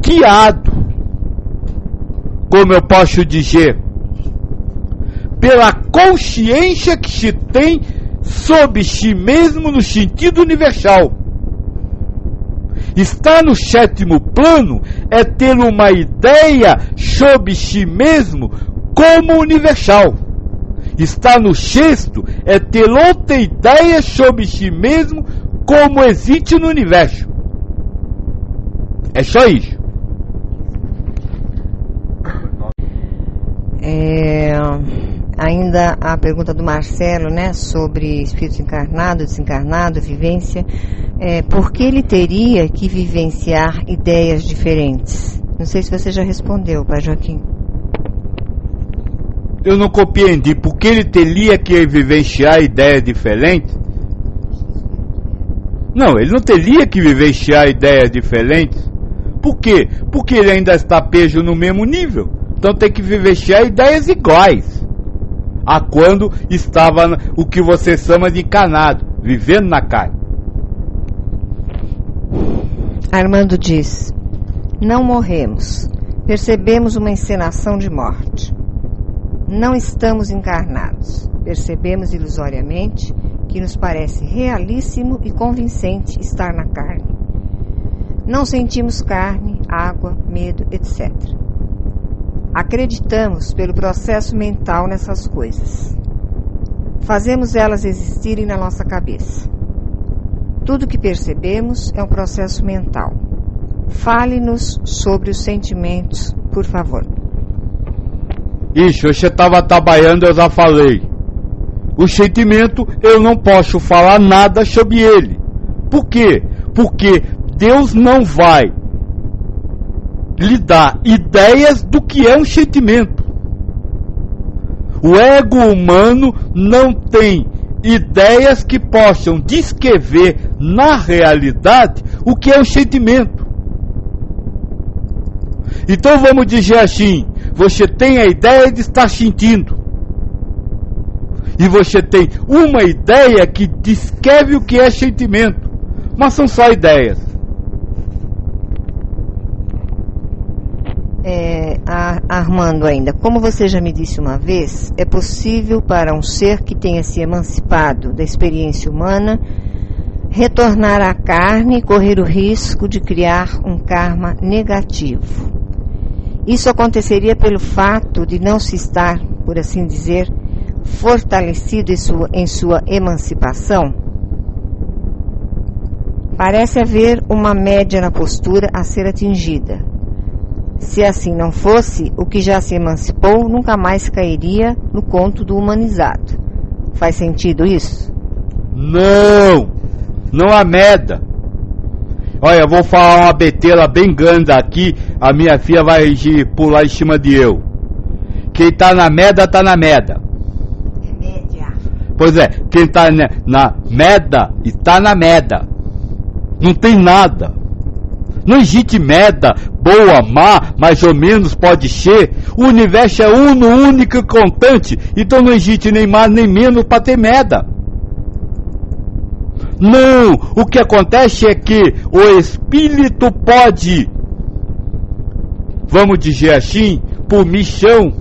guiado, como eu posso dizer, pela consciência que se tem sobre si mesmo no sentido universal. Estar no sétimo plano é ter uma ideia sobre si mesmo como universal. Estar no sexto é ter outra ideia sobre si mesmo como existe no universo. É só isso. Ainda a pergunta do Marcelo, né, sobre espírito encarnado, desencarnado, vivência. Por que ele teria que vivenciar ideias diferentes? Não sei se você já respondeu, Pai Joaquim. Eu não compreendi. Por que ele teria que vivenciar ideias diferentes? Não, ele não teria que vivenciar ideias diferentes. Por quê? Porque ele ainda está preso no mesmo nível. Então tem que vivenciar ideias iguais a quando estava o que você chama de encarnado, vivendo na carne. Armando diz: não morremos, percebemos uma encenação de morte. Não estamos encarnados, percebemos ilusoriamente que nos parece realíssimo e convincente estar na carne. Não sentimos carne, água, medo, etc. Acreditamos pelo processo mental nessas coisas. Fazemos elas existirem na nossa cabeça. Tudo que percebemos é um processo mental. Fale-nos sobre os sentimentos, por favor. Isso, você estava trabalhando, eu já falei. O sentimento, eu não posso falar nada sobre ele. Por quê? Porque Deus não vai lhe dar ideias do que é um sentimento. O ego humano não tem ideias que possam descrever na realidade o que é um sentimento. Então vamos dizer assim, você tem a ideia de estar sentindo. E você tem uma ideia que descreve o que é sentimento. Mas são só ideias. Armando ainda, como você já me disse uma vez, é possível para um ser que tenha se emancipado da experiência humana retornar à carne e correr o risco de criar um karma negativo. Isso aconteceria pelo fato de não se estar, por assim dizer, fortalecido em sua emancipação? Parece haver uma média na postura a ser atingida. Se assim não fosse, o que já se emancipou nunca mais cairia no conto do humanizado. Faz sentido isso? Não há merda. Olha, eu vou falar uma beteira bem grande aqui, a minha filha vai pular em cima de eu. Quem tá na merda, tá na merda. É média. Pois é, quem tá na merda, está na merda. Não tem nada. Não existe merda, boa, má, mais ou menos, pode ser. O universo é uno, único e constante. Então não existe nem mais nem menos para ter merda. Não, o que acontece é que o espírito pode, vamos dizer assim, por missão,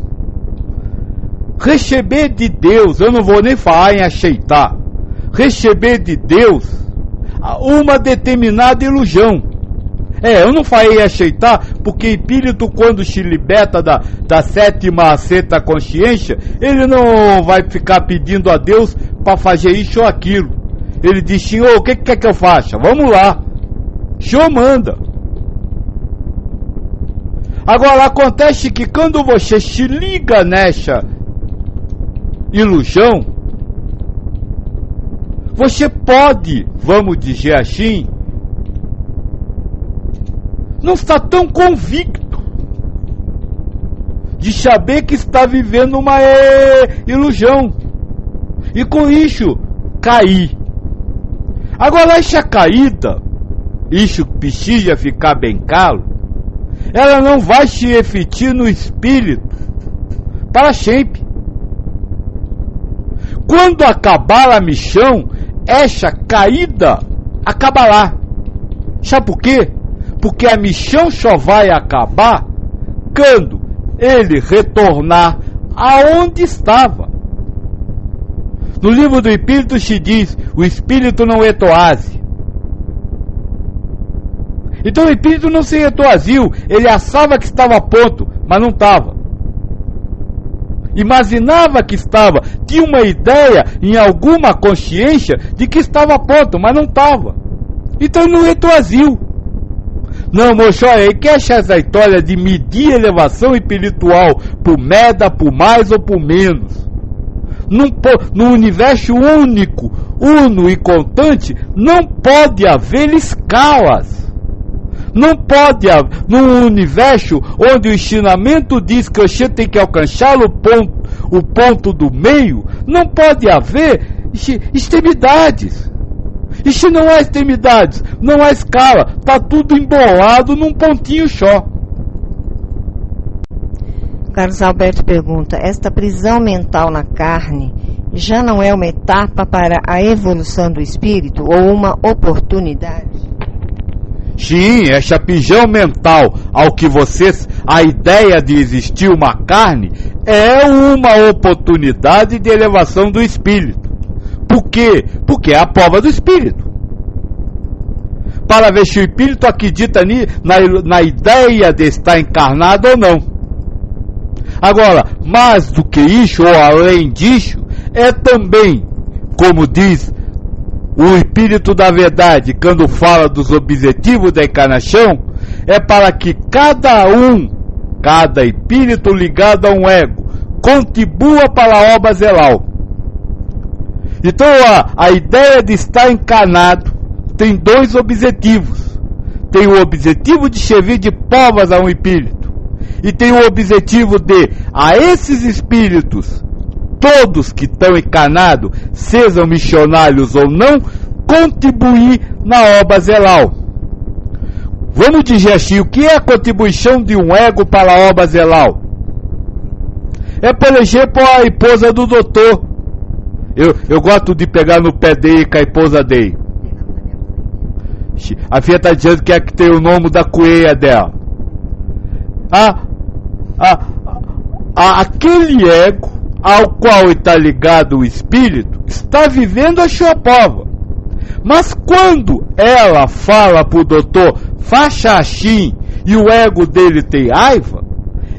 receber de Deus, eu não vou nem falar em aceitar, receber de Deus uma determinada ilusão. Eu não falei aceitar, porque espírito, quando se liberta da sétima a sexta consciência, ele não vai ficar pedindo a Deus para fazer isso ou aquilo. Ele diz, Senhor, o que quer que eu faça? Vamos lá. O Senhor manda. Agora, acontece que quando você se liga nessa ilusão, você pode, vamos dizer assim, não está tão convicto de saber que está vivendo uma ilusão. E com isso, cair. Agora, essa caída, isso precisa ficar bem claro, ela não vai se refletir no espírito para sempre. Quando acabar a missão, essa caída acabará. Sabe por quê? Porque a missão só vai acabar quando ele retornar aonde estava. No livro do Espírito se diz, o Espírito não etoase. Então o Espírito não se etoasiu, ele achava que estava a ponto, mas não estava. Imaginava que estava, tinha uma ideia em alguma consciência de que estava a ponto, mas não estava. Então ele não etoasiu. Não, moço, olha, ele quer essa história de medir elevação espiritual por merda, por mais ou por menos. No universo único, uno e constante, não pode haver escalas. Não pode haver, num universo onde o ensinamento diz que você tem que alcançar o ponto do meio, não pode haver extremidades. E se não há extremidades, não há escala, está tudo embolado num pontinho só. Carlos Alberto pergunta, esta prisão mental na carne já não é uma etapa para a evolução do espírito ou uma oportunidade? Sim, essa prisão mental ao que vocês, a ideia de existir uma carne, é uma oportunidade de elevação do espírito. Por quê? Porque é a prova do espírito. Para ver se o espírito acredita na ideia de estar encarnado ou não. Agora, mais do que isso, ou além disso, é também, como diz o Espírito da Verdade, quando fala dos objetivos da encarnação, é para que cada espírito ligado a um ego, contribua para a obra zelal. Então a ideia de estar encarnado tem dois objetivos. Tem o objetivo de servir de provas a um espírito, e tem o objetivo de, a esses espíritos, todos que estão encarnados, sejam missionários ou não, contribuir na obra zelal. Vamos dizer assim, o que é a contribuição de um ego para a obra zelal? É, por exemplo, a esposa do doutor. Eu gosto de pegar no pé dele com a esposa dele. A filha está dizendo que é que tem o nome da coelha dela. Aquele ego ao qual está ligado o espírito está vivendo a sua prova. Mas quando ela fala para o doutor, faça assim, e o ego dele tem raiva,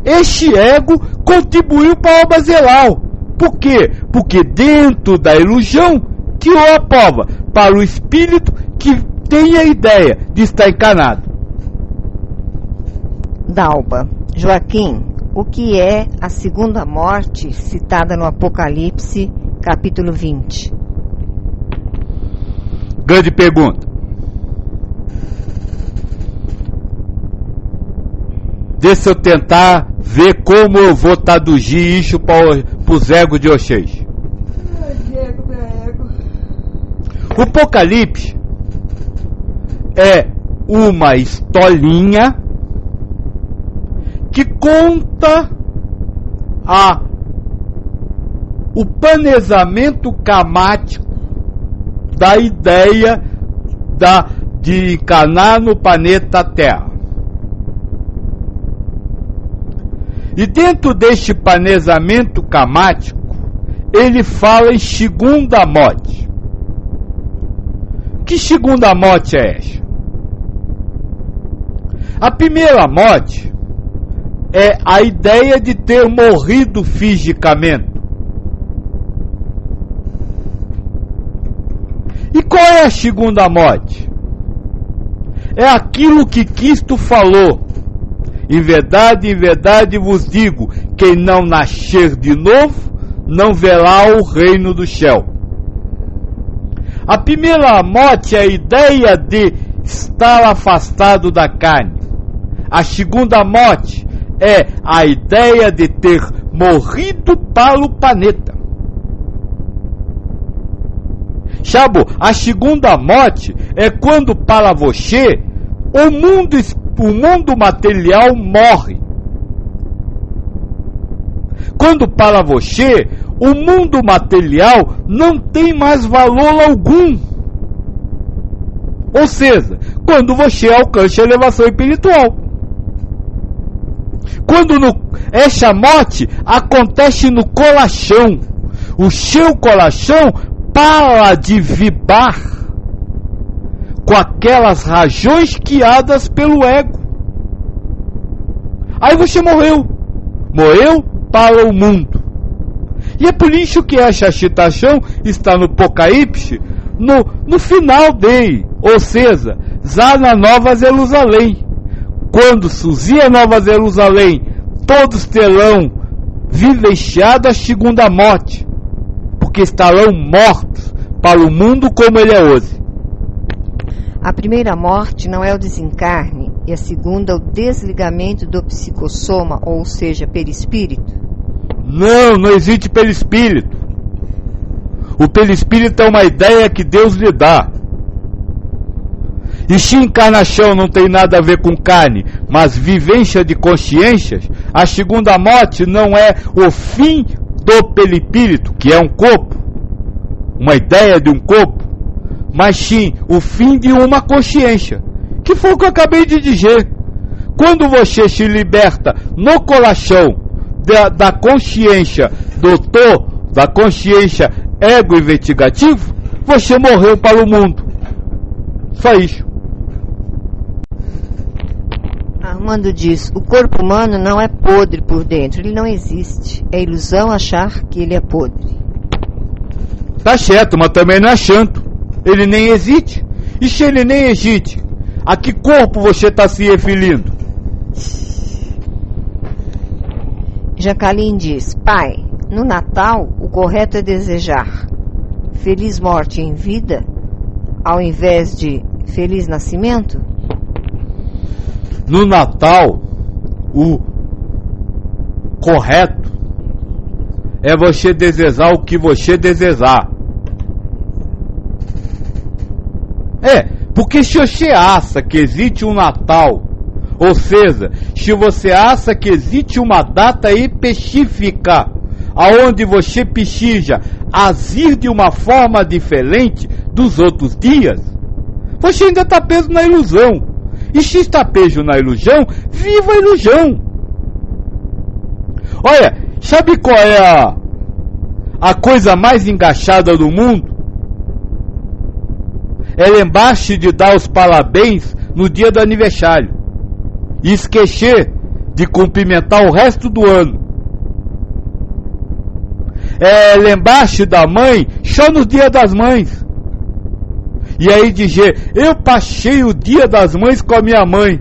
este ego contribuiu para a obra zelal. Por quê? Porque dentro da ilusão tirou a prova para o espírito que tem a ideia de estar encarnado. Dalba, Joaquim, o que é a segunda morte citada no Apocalipse, capítulo 20? Grande pergunta. Deixa eu tentar ver como eu vou traduzir isso para os egos de vocês. O Apocalipse é uma historinha que conta o planejamento karmático da ideia de encarnar no planeta Terra. E dentro deste planejamento karmático, ele fala em segunda morte. Que segunda morte é esta? A primeira morte é a ideia de ter morrido fisicamente. E qual é a segunda morte? É aquilo que Cristo falou. Em verdade vos digo, quem não nascer de novo, não verá o reino do céu. A primeira morte é a ideia de estar afastado da carne. A segunda morte é a ideia de ter morrido para o planeta. Sabe, a segunda morte é quando para você o mundo material morre. Quando para você o mundo material não tem mais valor algum. Ou seja, quando você alcança a elevação espiritual. Quando essa morte acontece no coração, o seu coração para de vibrar com aquelas razões guiadas pelo ego. Aí você morreu para o mundo. E é por isso que essa citação está no Apocalipse, no final dele, ou seja, já na Nova Jerusalém. Quando surgir a Nova Jerusalém, todos terão vivenciado a segunda morte, porque estarão mortos para o mundo como ele é hoje. A primeira morte não é o desencarne, e a segunda o desligamento do psicossoma, ou seja, perispírito? Não existe perispírito. O perispírito é uma ideia que Deus lhe dá. E se encarnação não tem nada a ver com carne, mas vivência de consciências, a segunda morte não é o fim do perispírito, que é um corpo, uma ideia de um corpo, mas sim o fim de uma consciência, que foi o que eu acabei de dizer. Quando você se liberta no coração da consciência da consciência ego-investigativo, você morreu para o mundo. Só isso. Armando diz, o corpo humano não é podre por dentro, ele não existe. É ilusão achar que ele é podre. Tá certo, mas também não é santo. Ele nem existe. E se ele nem existe, A que corpo você está se referindo? Jacalim diz: pai, no Natal o correto é desejar feliz morte em vida ao invés de feliz nascimento? No Natal, o correto é você desejar o que você desejar. Porque se você acha que existe um Natal, ou seja, se você acha que existe uma data específica aonde você precisa agir de uma forma diferente dos outros dias, você ainda está preso na ilusão. E se está preso na ilusão, viva a ilusão. Olha, sabe qual é a coisa mais engraçada do mundo? É lembrar-se de dar os parabéns no dia do aniversário e esquecer de cumprimentar o resto do ano. É lembrar-se da mãe só no dia das mães. E aí dizer: eu passei o dia das mães com a minha mãe,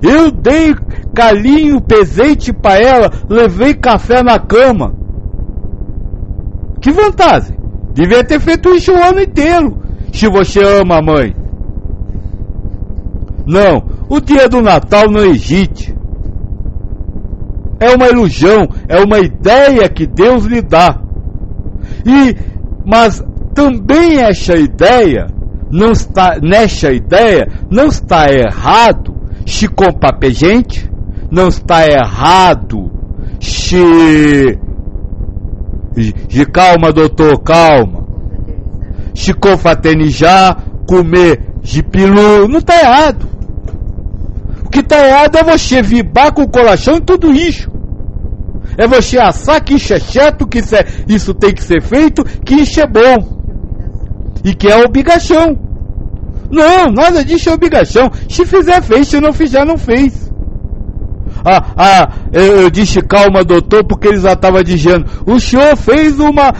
eu dei carinho, presente para ela, levei café na cama. Que vantagem? Devia ter feito isso o ano inteiro, se você ama a mãe. Não, o dia do Natal não existe. É uma ilusão, é uma ideia que Deus lhe dá. Mas também essa ideia não está errado se comprar gente, não está errado se calma, doutor, calma, se confraternizar, comer de peru, não está errado. O que está errado é você vibrar com o coração em tudo isso. É você achar que isso é certo, que isso tem que ser feito, que isso é bom. E que é obrigação. Não, nada disso é obrigação. Se fizer, fez. Se não fizer, não fez. Eu disse calma, doutor, porque ele já estava dizendo: o senhor fez uma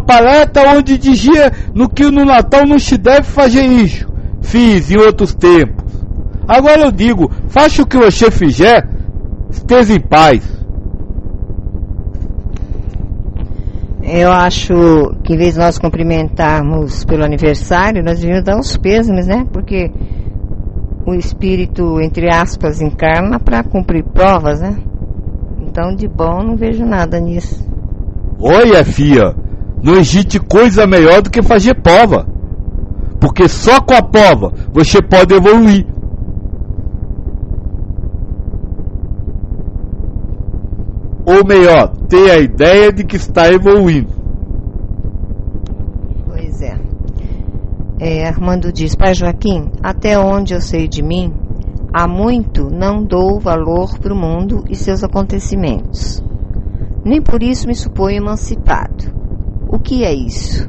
palestra onde dizia que no Natal não se deve fazer isso. Fiz em outros tempos. Agora eu digo: faça o que você fizer, esteja em paz. Eu acho que em vez de nós cumprimentarmos pelo aniversário, nós devíamos dar os pêsames, né? Porque o espírito, entre aspas, encarna para cumprir provas, né? Então, de bom, não vejo nada nisso. Olha, filha, não existe coisa melhor do que fazer prova. Porque só com a prova você pode evoluir. Ou melhor, ter a ideia de que está evoluindo. Pois é. Armando diz: pai Joaquim, até onde eu sei de mim, há muito não dou valor para o mundo e seus acontecimentos. Nem por isso me suponho emancipado. O que é isso?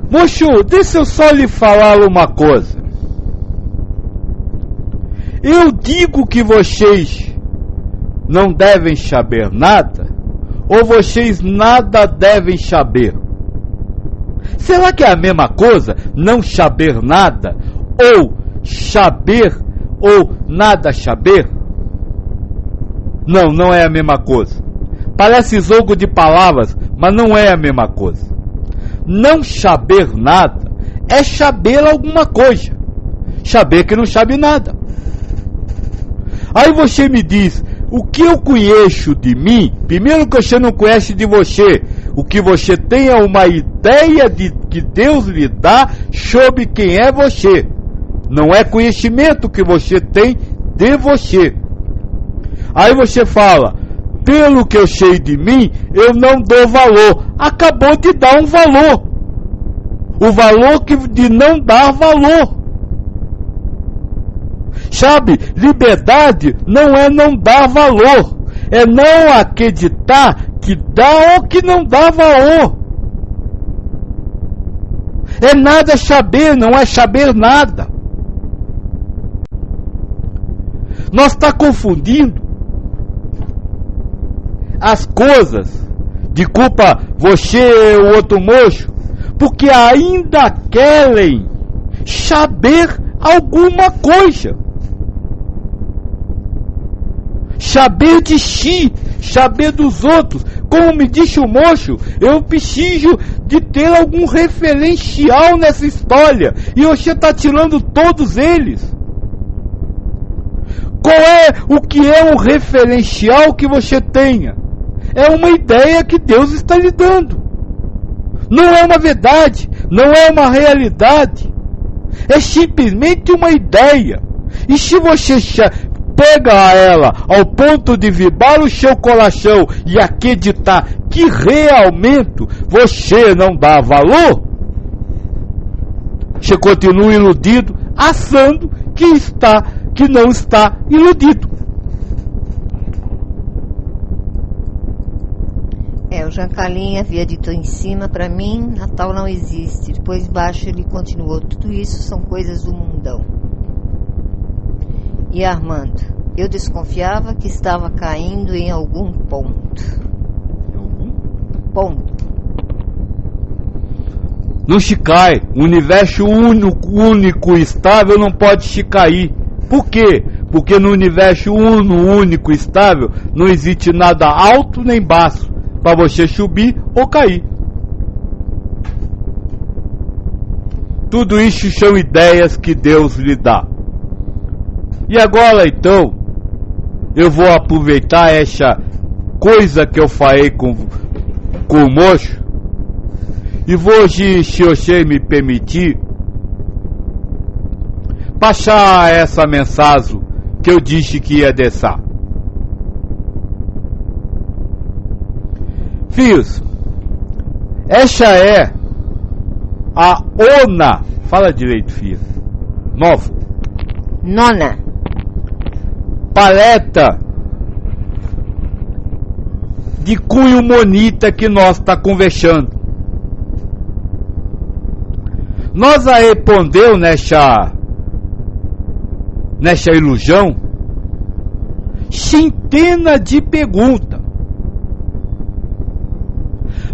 Moço, deixa eu só lhe falar uma coisa. Eu digo que vocês não devem saber nada, ou vocês nada devem saber. Será que é a mesma coisa, não saber nada, ou saber, ou nada saber? Não, não é a mesma coisa. Parece jogo de palavras, mas não é a mesma coisa. Não saber nada é saber alguma coisa. Saber que não sabe nada. Aí você me diz: o que eu conheço de mim? Primeiro que você não conhece de você. O que você tem é uma ideia que Deus lhe dá sobre quem é você. Não é conhecimento que você tem de você. Aí você fala: pelo que eu sei de mim, eu não dou valor. Acabou de dar um valor. O valor de não dar valor. Sabe, liberdade não é não dar valor, é não acreditar que dá ou que não dá valor. É nada saber, não é saber nada. Nós está confundindo as coisas. De culpa você, o outro moço, porque ainda querem saber alguma coisa. Saber de si, saber dos outros. Como me disse o moço, eu preciso de ter algum referencial nessa história. E você está tirando todos eles. Qual é o que é um referencial que você tenha? É uma ideia que Deus está lhe dando. Não é uma verdade, não é uma realidade. É simplesmente uma ideia. E se você pega ela ao ponto de vibrar o seu coração e acreditar que realmente você não dá valor, você continua iludido, achando que não está iludido. O Jancalim havia dito em cima, para mim, Natal não existe. Depois embaixo ele continuou, tudo isso são coisas do mundão. E Armando, eu desconfiava que estava caindo em algum ponto. Não se cai. O universo único e estável não pode se cair. Por quê? Porque no universo único e estável não existe nada alto nem baixo para você subir ou cair. Tudo isso são ideias que Deus lhe dá. E agora então, eu vou aproveitar essa coisa que eu falei com o moço, e vou, se você me permitir, passar essa mensagem que eu disse que ia deixar. Filhos, essa é a fala direito, filha, nona paleta de cunho monita que nós está conversando. Nós a respondeu nessa ilusão centenas de perguntas.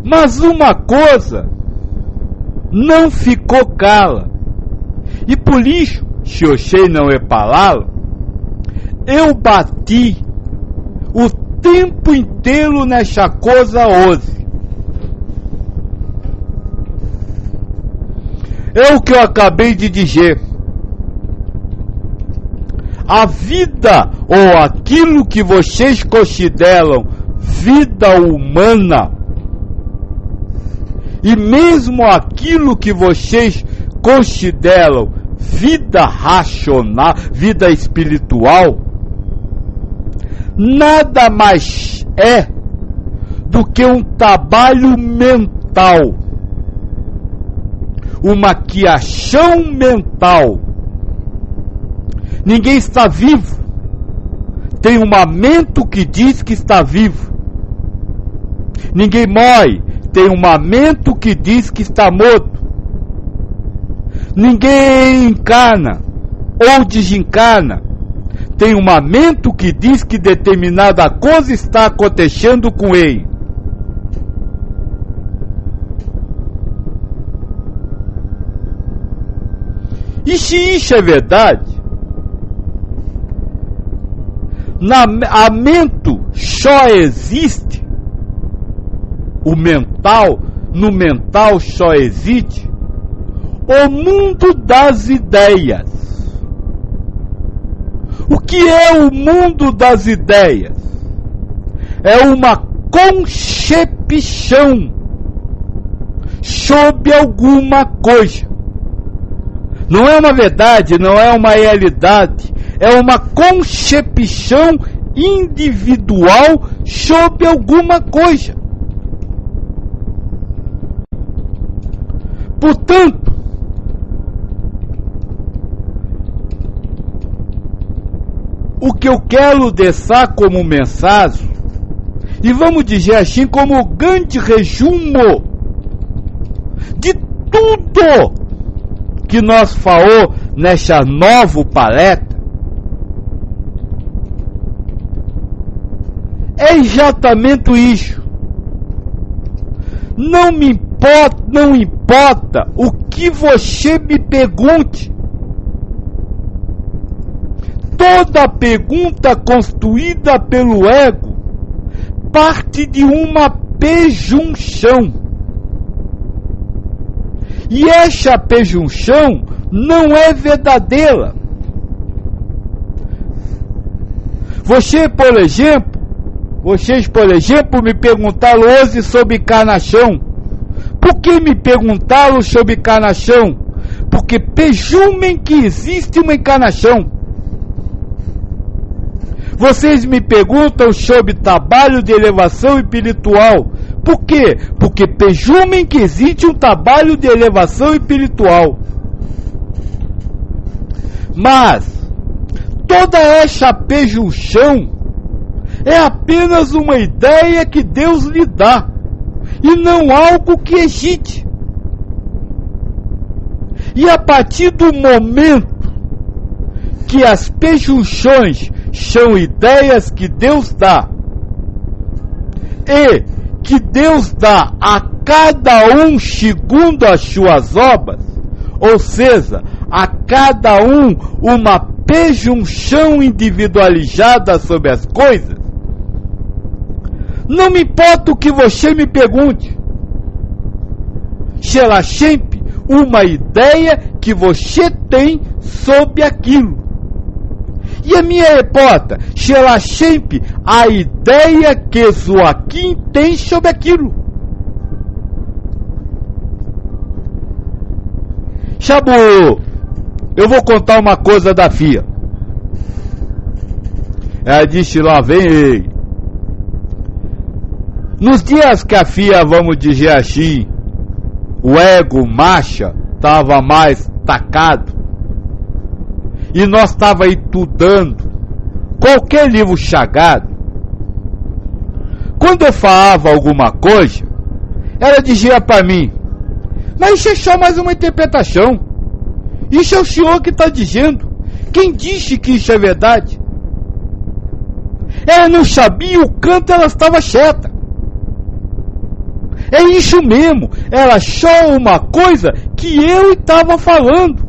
Mas uma coisa não ficou clara. E por isso, se você não é palavra, eu bati o tempo inteiro nessa coisa hoje. É o que eu acabei de dizer. A vida, ou aquilo que vocês consideram vida humana, e mesmo aquilo que vocês consideram vida racional, vida espiritual, nada mais é do que um trabalho mental, uma criação mental. Ninguém está vivo. Tem um lamento que diz que está vivo. Ninguém morre. Tem um lamento que diz que está morto. Ninguém encarna ou desencarna. Tem um lamento que diz que determinada coisa está acontecendo com ele. E se isso é verdade, a mente só existe, o mental, no mental só existe o mundo das ideias. O que é o mundo das ideias? É uma concepção sobre alguma coisa. Não é uma verdade, não é uma realidade, é uma concepção individual sobre alguma coisa. Portanto, o que eu quero deixar como mensagem, e vamos dizer assim, como grande resumo de tudo que nós falou nessa nova palestra, é exatamente isso. Não me não importa o que você me pergunte. Toda pergunta construída pelo ego parte de uma prejunção. E essa prejunção não é verdadeira. Vocês, por exemplo, me perguntaram hoje sobre encarnação. Por que me perguntaram sobre encarnação? Porque presumem que existe uma encarnação. Vocês me perguntam sobre trabalho de elevação espiritual. Por quê? Porque presumem que existe um trabalho de elevação espiritual. Mas toda essa prejunção é apenas uma ideia que Deus lhe dá, e não algo que existe. E a partir do momento que as prejunções são ideias que Deus dá, e que Deus dá a cada um segundo as suas obras, ou seja, a cada um uma prejunção individualizada sobre as coisas, não me importa o que você me pergunte, será sempre uma ideia que você tem sobre aquilo. E a minha resposta será sempre a ideia que Joaquim tem sobre aquilo. Chabu, eu vou contar uma coisa da FIA. Ela disse lá, vem. Nos dias que a FIA, vamos dizer assim, o ego marcha estava mais tacado, e nós estava estudando qualquer livro chagado, quando eu falava alguma coisa, ela dizia para mim, mas isso é só mais uma interpretação, isso é o senhor que está dizendo, quem disse que isso é verdade? Ela não sabia o quanto ela estava certa. É isso mesmo, era só uma coisa que eu estava falando,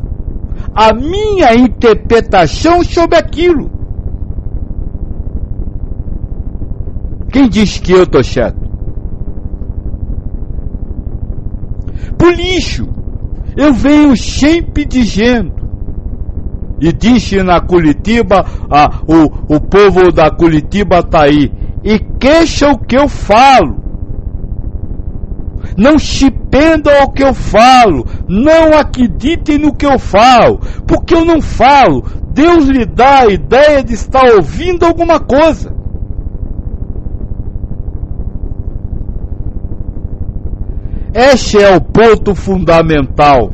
a minha interpretação sobre aquilo. Quem disse que eu estou certo? Por isso, eu venho sempre dizendo, e disse na Curitiba, o povo da Curitiba está aí, e queixa o que eu falo. Não se prendam ao que eu falo, não acreditem no que eu falo, porque eu não falo, Deus lhe dá a ideia de estar ouvindo alguma coisa. Este é o ponto fundamental.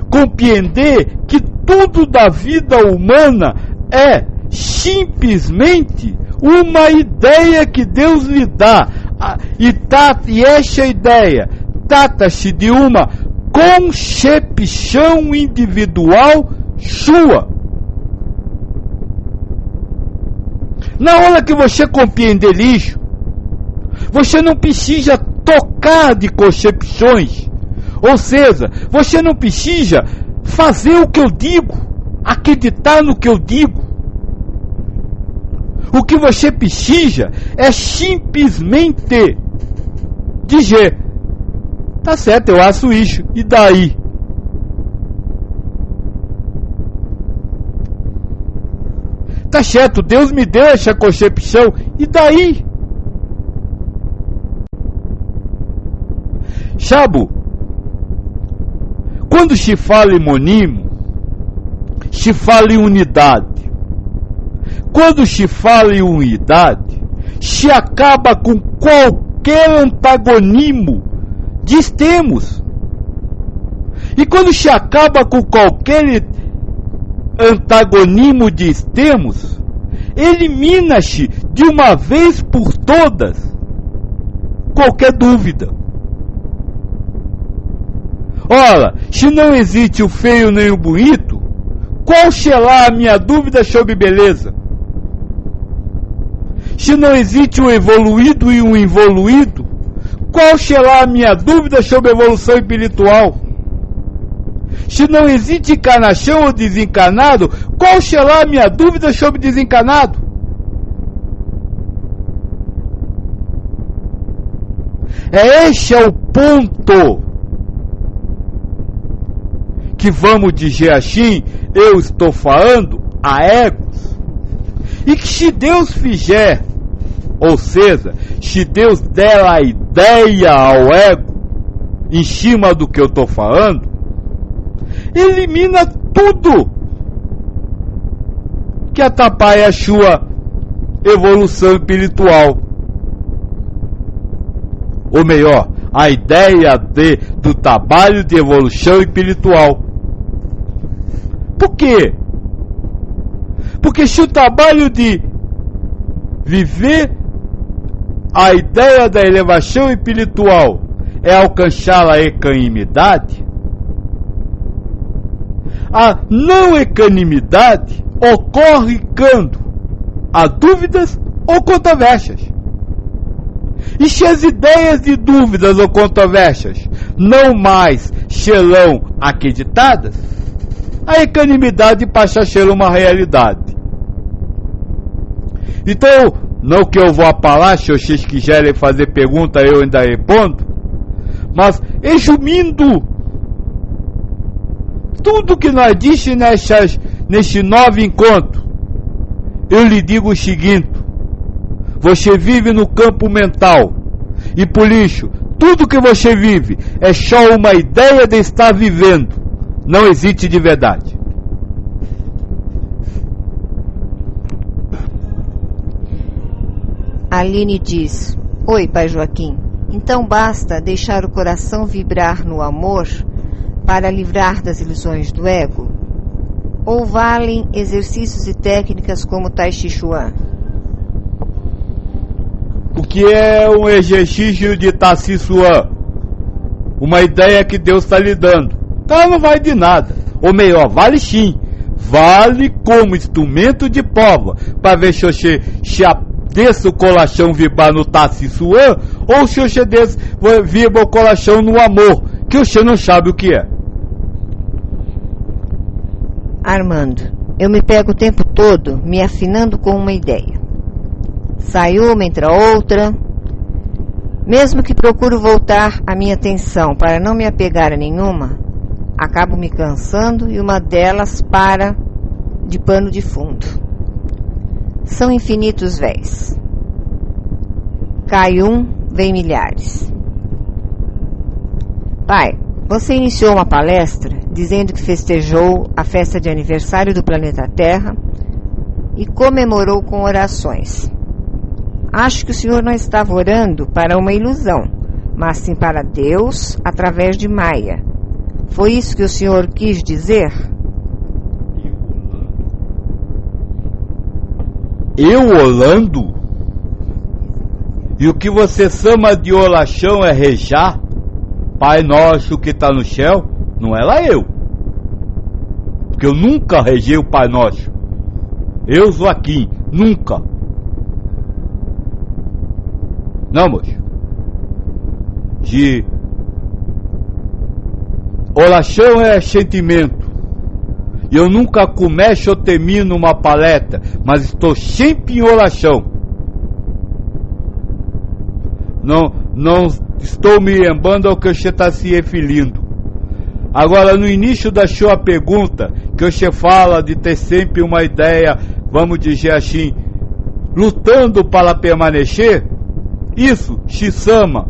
Compreender que tudo da vida humana é simplesmente uma ideia que Deus lhe dá. E essa ideia trata-se de uma concepção individual sua. Na hora que você compreender isso, você não precisa tocar de concepções, ou seja, você não precisa fazer o que eu digo, acreditar no que eu digo. O que você precisa é simplesmente dizer, tá certo, eu acho isso, e daí? Tá certo, Deus me deu essa concepção, e daí? Sabe, quando se fala em monismo, se fala em unidade. Quando se fala em unidade, se acaba com qualquer antagonismo de extremos. E quando se acaba com qualquer antagonismo de extremos, elimina-se de uma vez por todas qualquer dúvida. Ora, se não existe o feio nem o bonito, qual será a minha dúvida sobre beleza? Se não existe o evoluído e o involuído, qual será a minha dúvida sobre evolução espiritual? Se não existe encarnação ou desencarnado, qual será a minha dúvida sobre desencarnado? Este é o ponto que, vamos dizer assim, eu estou falando a egos. E que se Deus fizer, ou seja, se Deus der a ideia ao ego em cima do que eu estou falando, elimina tudo que atrapalha a sua evolução espiritual. Ou melhor, a ideia do trabalho de evolução espiritual. Por quê? Porque se o trabalho de viver a ideia da elevação espiritual é alcançar a equanimidade, a não equanimidade ocorre quando há dúvidas ou controvérsias. E se as ideias de dúvidas ou controvérsias não mais serão acreditadas, a equanimidade passa a ser uma realidade. Então, não que eu vou apalar, se vocês quiserem fazer pergunta, eu ainda respondo, mas resumindo tudo que nós disse neste 9 encontro, eu lhe digo o seguinte: você vive no campo mental, e por isso, tudo que você vive é só uma ideia de estar vivendo, não existe de verdade. Aline diz: oi, Pai Joaquim, então basta deixar o coração vibrar no amor para livrar das ilusões do ego? Ou valem exercícios e técnicas como Tai Chi Chuan? O que é um exercício de Tai Chi Chuan? Uma ideia que Deus está lhe dando. Então não vale de nada. Ou melhor, vale sim. Vale como instrumento de prova, para ver se você desce o coração vibrar no Tai Chi Chuan, ou se você vibra o coração no amor, que você não sabe o que é. Armando, eu me pego o tempo todo me afinando com uma ideia. Sai uma, entra outra. Mesmo que procuro voltar a minha atenção para não me apegar a nenhuma, acabo me cansando e uma delas para de pano de fundo. São infinitos véis. Cai um, vem milhares. Pai, você iniciou uma palestra dizendo que festejou a festa de aniversário do planeta Terra e comemorou com orações. Acho que o senhor não estava orando para uma ilusão, mas sim para Deus através de Maia. Foi isso que o senhor quis dizer? Eu orando? E o que você chama de oração é rezar? Pai nosso que está no céu? Não era eu. Porque eu nunca rezei o Pai Nosso. Eu, Joaquim, nunca. Não, moço. De oração é sentimento. E eu nunca começo ou termino uma palestra, mas estou sempre em oração. Não estou me lembrando ao que você está se referindo. Agora, no início da sua pergunta, que você fala de ter sempre uma ideia, vamos dizer assim, lutando para permanecer, isso se chama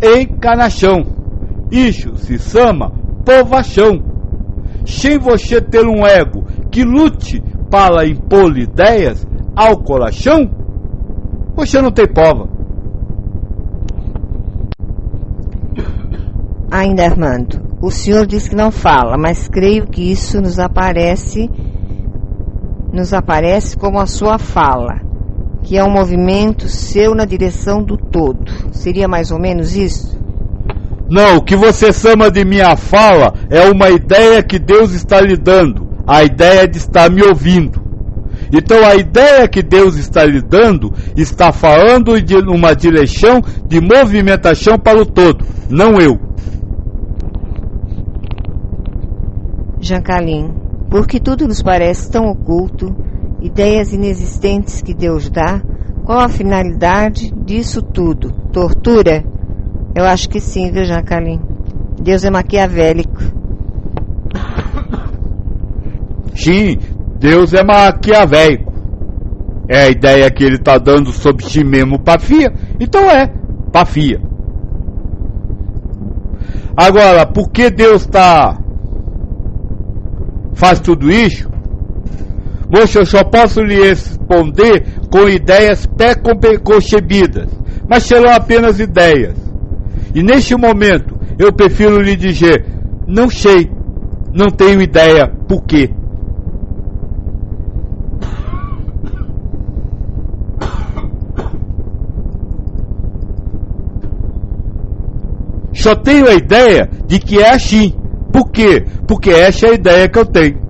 encarnação. Isso se chama provação. Sem você ter um ego que lute para impor ideias ao coração, você não tem prova. Ainda, Armando, o senhor diz que não fala, mas creio que isso nos aparece como a sua fala, que é um movimento seu na direção do todo. Seria mais ou menos isso? Não, o que você chama de minha fala é uma ideia que Deus está lhe dando, a ideia de estar me ouvindo. Então a ideia que Deus está lhe dando está falando de uma direção de movimentação para o todo, não eu. Jancalim, porque tudo nos parece tão oculto, ideias inexistentes que Deus dá, qual a finalidade disso tudo? Tortura? Eu acho que sim, viu, Jancalim? Deus é maquiavélico. Sim, Deus é maquiavélico. É a ideia que ele está dando sobre si mesmo para Fia. Então para Fia. Agora, por que Deus faz tudo isso? Moça, eu só posso lhe responder com ideias pré-concebidas, mas serão apenas ideias. E neste momento, eu prefiro lhe dizer, não sei, não tenho ideia por quê. Só tenho a ideia de que é assim. Por quê? Porque essa é a ideia que eu tenho.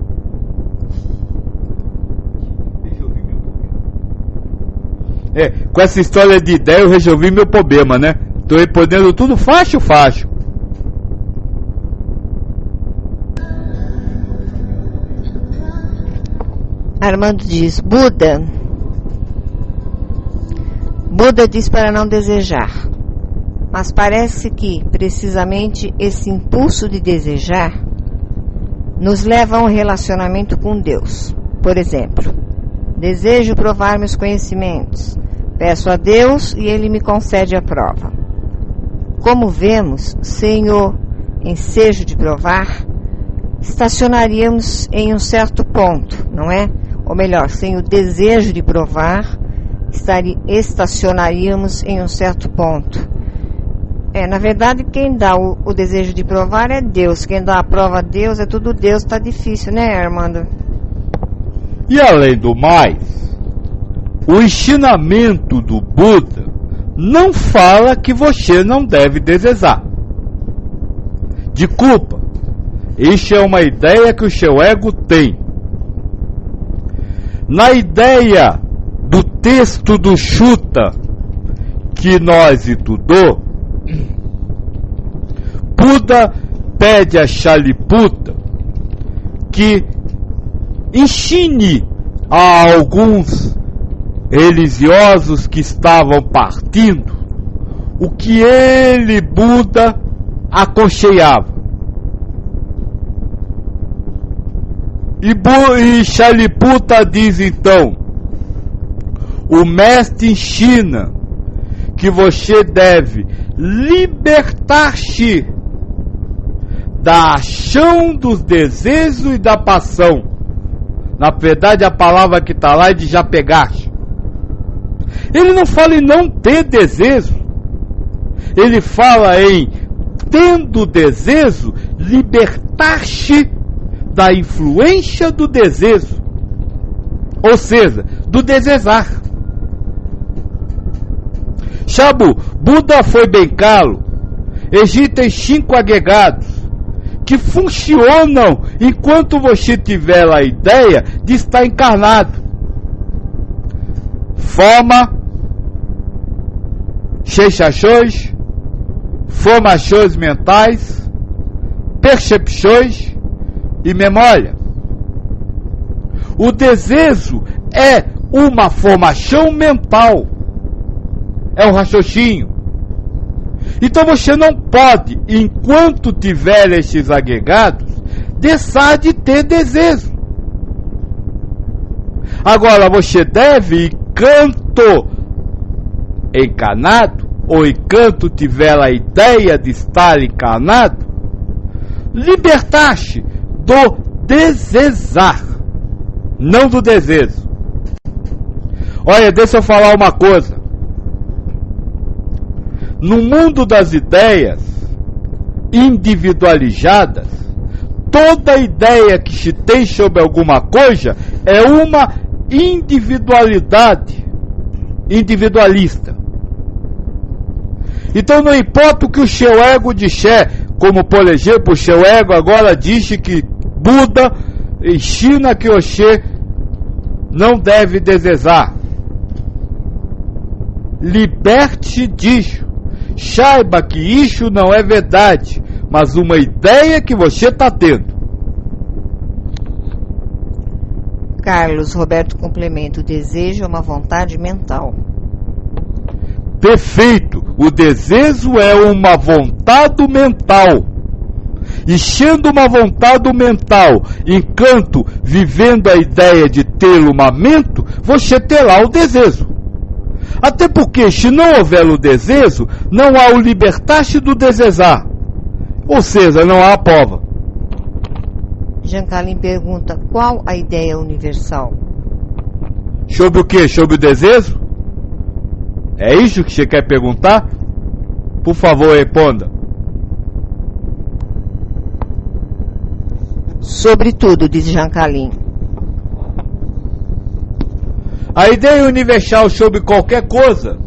Com essa história de ideia eu resolvi meu problema, né? Tô respondendo tudo fácil. Armando diz, Buda diz para não desejar. Mas parece que, precisamente, esse impulso de desejar nos leva a um relacionamento com Deus. Por exemplo, desejo provar meus conhecimentos. Peço a Deus e Ele me concede a prova. Como vemos, sem o ensejo de provar, estacionaríamos em um certo ponto, não é? Ou melhor, sem o desejo de provar, estacionaríamos em um certo ponto. Na verdade, quem dá o desejo de provar é Deus. Quem dá a prova a Deus é tudo Deus. Tá difícil, né, Armando? E além do mais, o ensinamento do Buda não fala que você não deve desejar. Desculpa, isso é uma ideia que o seu ego tem. Na ideia do texto do Sutta que nós estudou, Buda pede a Shariputra que ensine a alguns religiosos que estavam partindo o que ele, Buda, aconselhava. E Shariputra diz então, o mestre ensina que você deve libertar-se da ação dos desejos e da paixão. Na verdade, a palavra que está lá é de já pegar-se. Ele não fala em não ter desejo. Ele fala em, tendo desejo, libertar-se da influência do desejo. Ou seja, do desejar. Sabe, Buda foi bem claro. Existem 5 agregados que funcionam enquanto você tiver a ideia de estar encarnado. Forma, sensações, formações mentais, percepções e memória. O desejo é uma formação mental. É um raciocínio. Então você não pode, enquanto tiver esses agregados, deixar de ter desejo. Agora você deve, enquanto encarnado, ou enquanto tiver a ideia de estar encarnado, libertar-se do desejar, não do desejo. Olha, deixa eu falar uma coisa. No mundo das ideias individualizadas, toda ideia que se tem sobre alguma coisa é uma individualidade individualista. Então não importa o que o seu ego disser, como por exemplo, o seu ego agora disse que Buda ensina que você não deve desejar. Liberte disso. Saiba que isso não é verdade, mas uma ideia que você está tendo. Carlos Roberto complementa: o desejo é uma vontade mental. Perfeito! O desejo é uma vontade mental. E sendo uma vontade mental, enquanto vivendo a ideia de ter o momento, você terá o desejo. Até porque, se não houver o desejo, não há o libertar-se do desejar. Ou seja, não há a prova. Giancarlo pergunta: qual a ideia universal? Sobre o quê? Sobre o desejo? É isso que você quer perguntar? Por favor, responda. Sobre tudo, diz Giancarlo. A ideia universal sobre qualquer coisa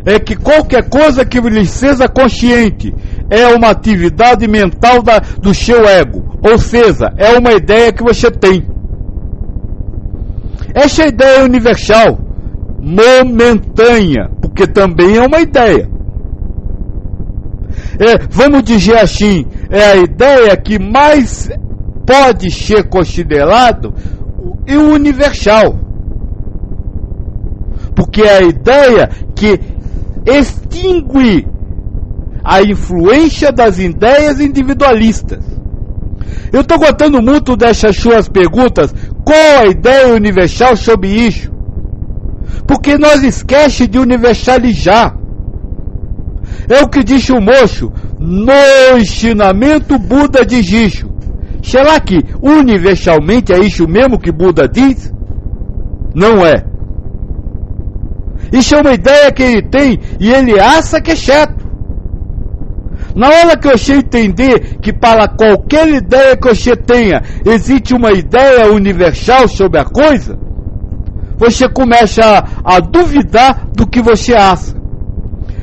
é que qualquer coisa que lhe seja consciente é uma atividade mental do seu ego. Ou seja, é uma ideia que você tem. Essa ideia universal, momentânea, porque também é uma ideia. Vamos dizer assim, é a ideia que mais pode ser considerado o universal. Porque é a ideia que extingue a influência das ideias individualistas. Eu estou gostando muito dessas suas perguntas. Qual a ideia universal sobre isso? Porque nós esquecemos de universalizar. É o que disse o moço no ensinamento Buda diz isso. Será que universalmente é isso mesmo que Buda diz? Não é. Isso é uma ideia que ele tem e ele acha que é certo. Na hora que você entender que para qualquer ideia que você tenha, existe uma ideia universal sobre a coisa, você começa a duvidar do que você acha.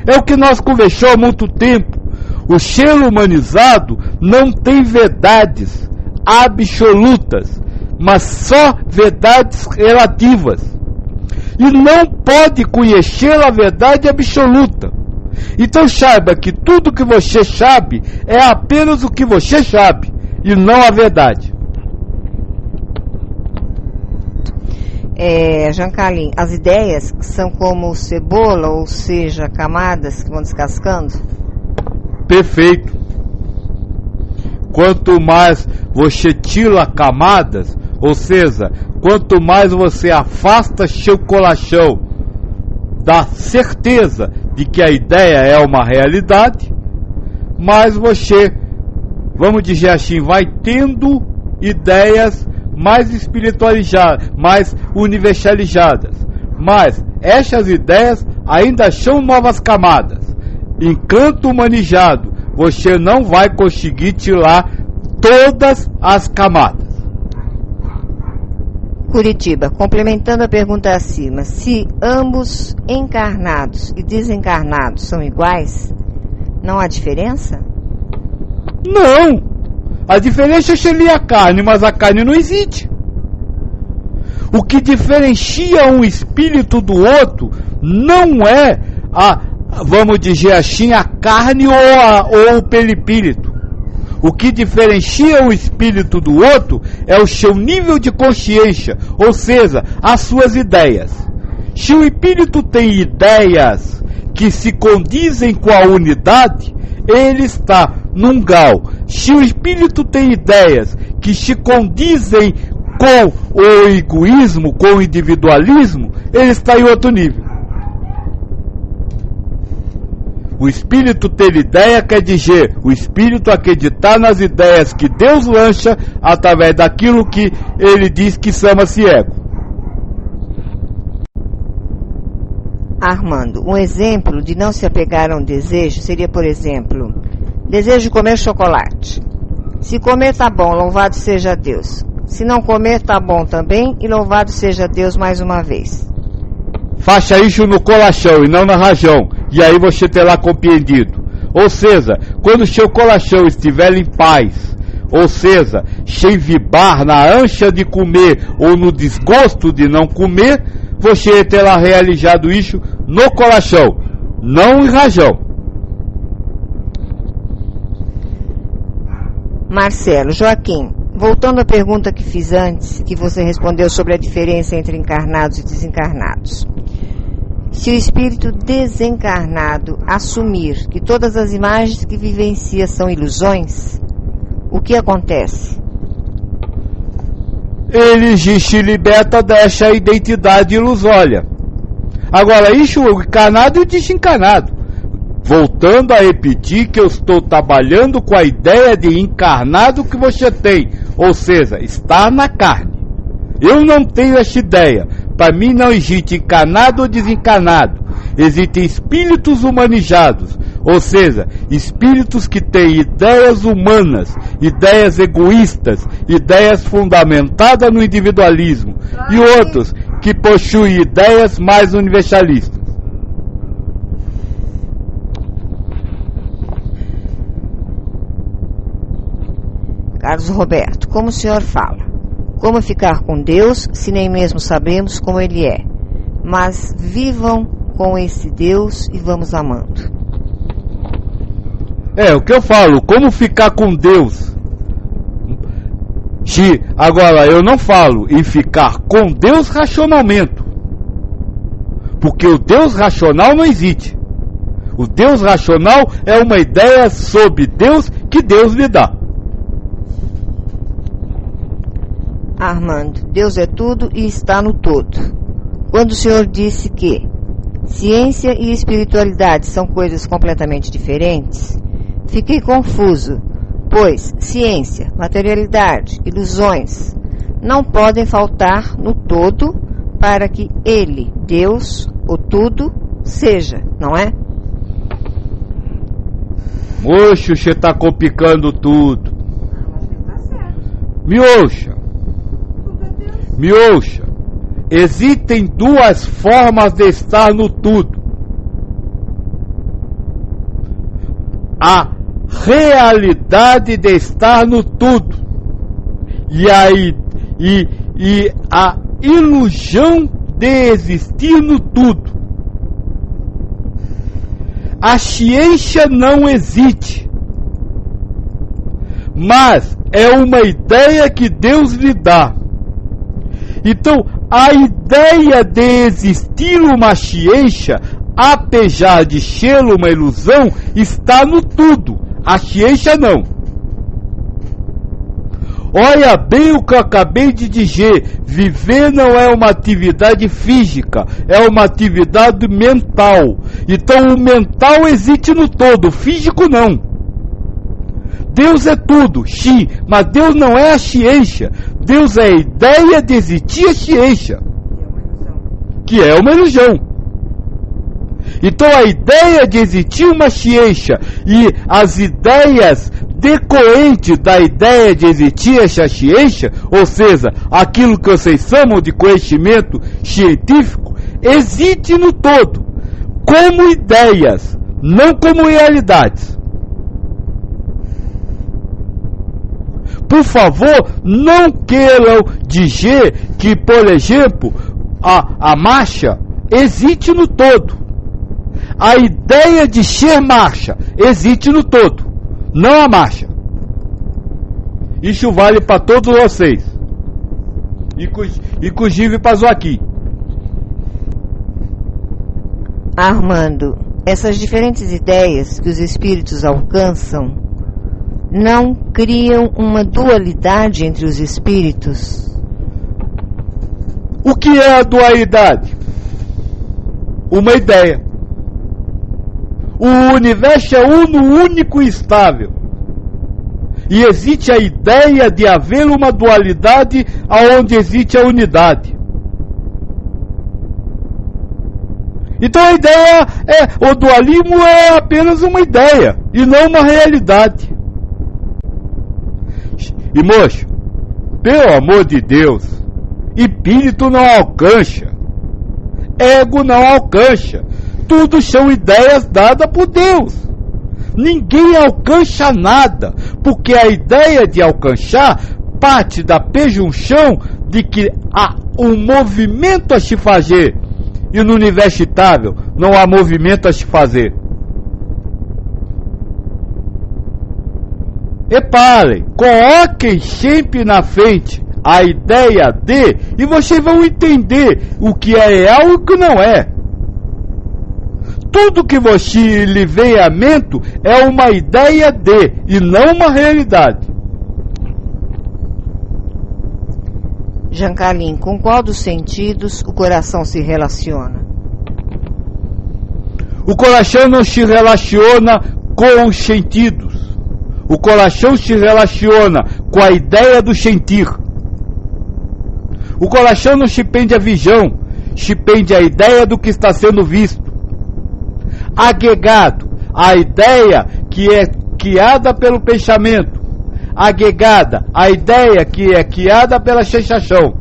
É o que nós conversamos há muito tempo. O ser humanizado não tem verdades absolutas, mas só verdades relativas. E não pode conhecer a verdade absoluta. Então saiba que tudo que você sabe é apenas o que você sabe, e não a verdade. Giancarlo, as ideias são como cebola, ou seja, camadas que vão descascando? Perfeito. Quanto mais você tira camadas, ou seja, quanto mais você afasta seu coração da certeza de que a ideia é uma realidade, mais você, vamos dizer assim, vai tendo ideias mais espiritualizadas, mais universalizadas. Mas essas ideias ainda são novas camadas. Enquanto humanizado, você não vai conseguir tirar todas as camadas. Curitiba, complementando a pergunta acima, se ambos encarnados e desencarnados são iguais, não há diferença? Não! A diferença seria a carne, mas a carne não existe. O que diferencia um espírito do outro não é vamos dizer assim, a carne ou o perispírito. O que diferencia o espírito do outro é o seu nível de consciência, ou seja, as suas ideias. Se o espírito tem ideias que se condizem com a unidade, ele está num grau. Se o espírito tem ideias que se condizem com o egoísmo, com o individualismo, ele está em outro nível. O espírito ter ideia quer dizer o espírito acreditar nas ideias que Deus lança através daquilo que ele diz que chama-se ego. Armando, um exemplo de não se apegar a um desejo seria, por exemplo, desejo de comer chocolate. Se comer tá bom, louvado seja Deus. Se não comer tá bom também e louvado seja Deus mais uma vez. Faça isso no coração e não na razão, e aí você terá compreendido. Ou seja, quando seu coração estiver em paz, ou seja, sem vibrar na ânsia de comer ou no desgosto de não comer, você terá realizado isso no coração, não em razão. Marcelo, Joaquim, voltando à pergunta que fiz antes, que você respondeu sobre a diferença entre encarnados e desencarnados. Se o espírito desencarnado assumir que todas as imagens que vivencia são ilusões, o que acontece? Ele se liberta dessa identidade ilusória. Agora, isso o encarnado e o desencarnado. Voltando a repetir que eu estou trabalhando com a ideia de encarnado que você tem, ou seja, estar na carne. Eu não tenho essa ideia. Para mim não existe encarnado ou desencarnado. Existem espíritos humanizados, ou seja, espíritos que têm ideias humanas, ideias egoístas, ideias fundamentadas no individualismo, e outros que possuem ideias mais universalistas. Carlos Roberto, como o senhor fala? Como ficar com Deus se nem mesmo sabemos como Ele é? Mas vivam com esse Deus e vamos amando. O que eu falo, como ficar com Deus? Agora, eu não falo em ficar com Deus racionalmente. Porque o Deus racional não existe. O Deus racional é uma ideia sobre Deus que Deus lhe dá. Armando, Deus é tudo e está no todo. Quando o senhor disse que ciência e espiritualidade são coisas completamente diferentes, fiquei confuso, pois ciência, materialidade, ilusões não podem faltar no todo para que Ele, Deus, o tudo, seja, não é? Moço, você está complicando tudo. Me ouça. Me ouça, existem duas formas de estar no tudo. A realidade de estar no tudo e a ilusão de existir no tudo. A ciência não existe, mas é uma ideia que Deus lhe dá. Então, a ideia de existir uma ciência, apesar de ser uma ilusão, está no tudo. A ciência não. Olha bem o que eu acabei de dizer. Viver não é uma atividade física, é uma atividade mental. Então, o mental existe no todo, o físico não. Deus é tudo, sim, mas Deus não é a ciência. Deus é a ideia de existir a ciência, que é uma ilusão. Então a ideia de existir uma ciência e as ideias decorrentes da ideia de existir essa ciência, ou seja, aquilo que vocês chamam de conhecimento científico, existe no todo, como ideias, não como realidades. Por favor, não queiram dizer que, por exemplo, a marcha existe no todo. A ideia de ser marcha existe no todo, não a marcha. Isso vale para todos vocês, inclusive para Joaquim. Armando, essas diferentes ideias que os espíritos alcançam não criam uma dualidade entre os espíritos? O que é a dualidade? Uma ideia. O universo é uno, único e estável. E existe a ideia de haver uma dualidade aonde existe a unidade. Então a ideia o dualismo é apenas uma ideia e não uma realidade. E moço, pelo amor de Deus, espírito não alcança, ego não alcança, tudo são ideias dadas por Deus. ninguém alcança nada, porque a ideia de alcançar parte da prejunção de que há um movimento a se fazer, e no universo estável não há movimento a se fazer. Reparem, coloquem sempre na frente a ideia de, e vocês vão entender o que é real e o que não é. Tudo que você lhe vem à mente é uma ideia de, e não uma realidade. Jancalim, com qual dos sentidos o coração se relaciona? O coração não se relaciona com os sentidos. O coração se relaciona com a ideia do sentir. O coração não se prende à visão, se prende à ideia do que está sendo visto. Agregado à ideia que é criada pelo pensamento, agregada à ideia que é criada pela sensação.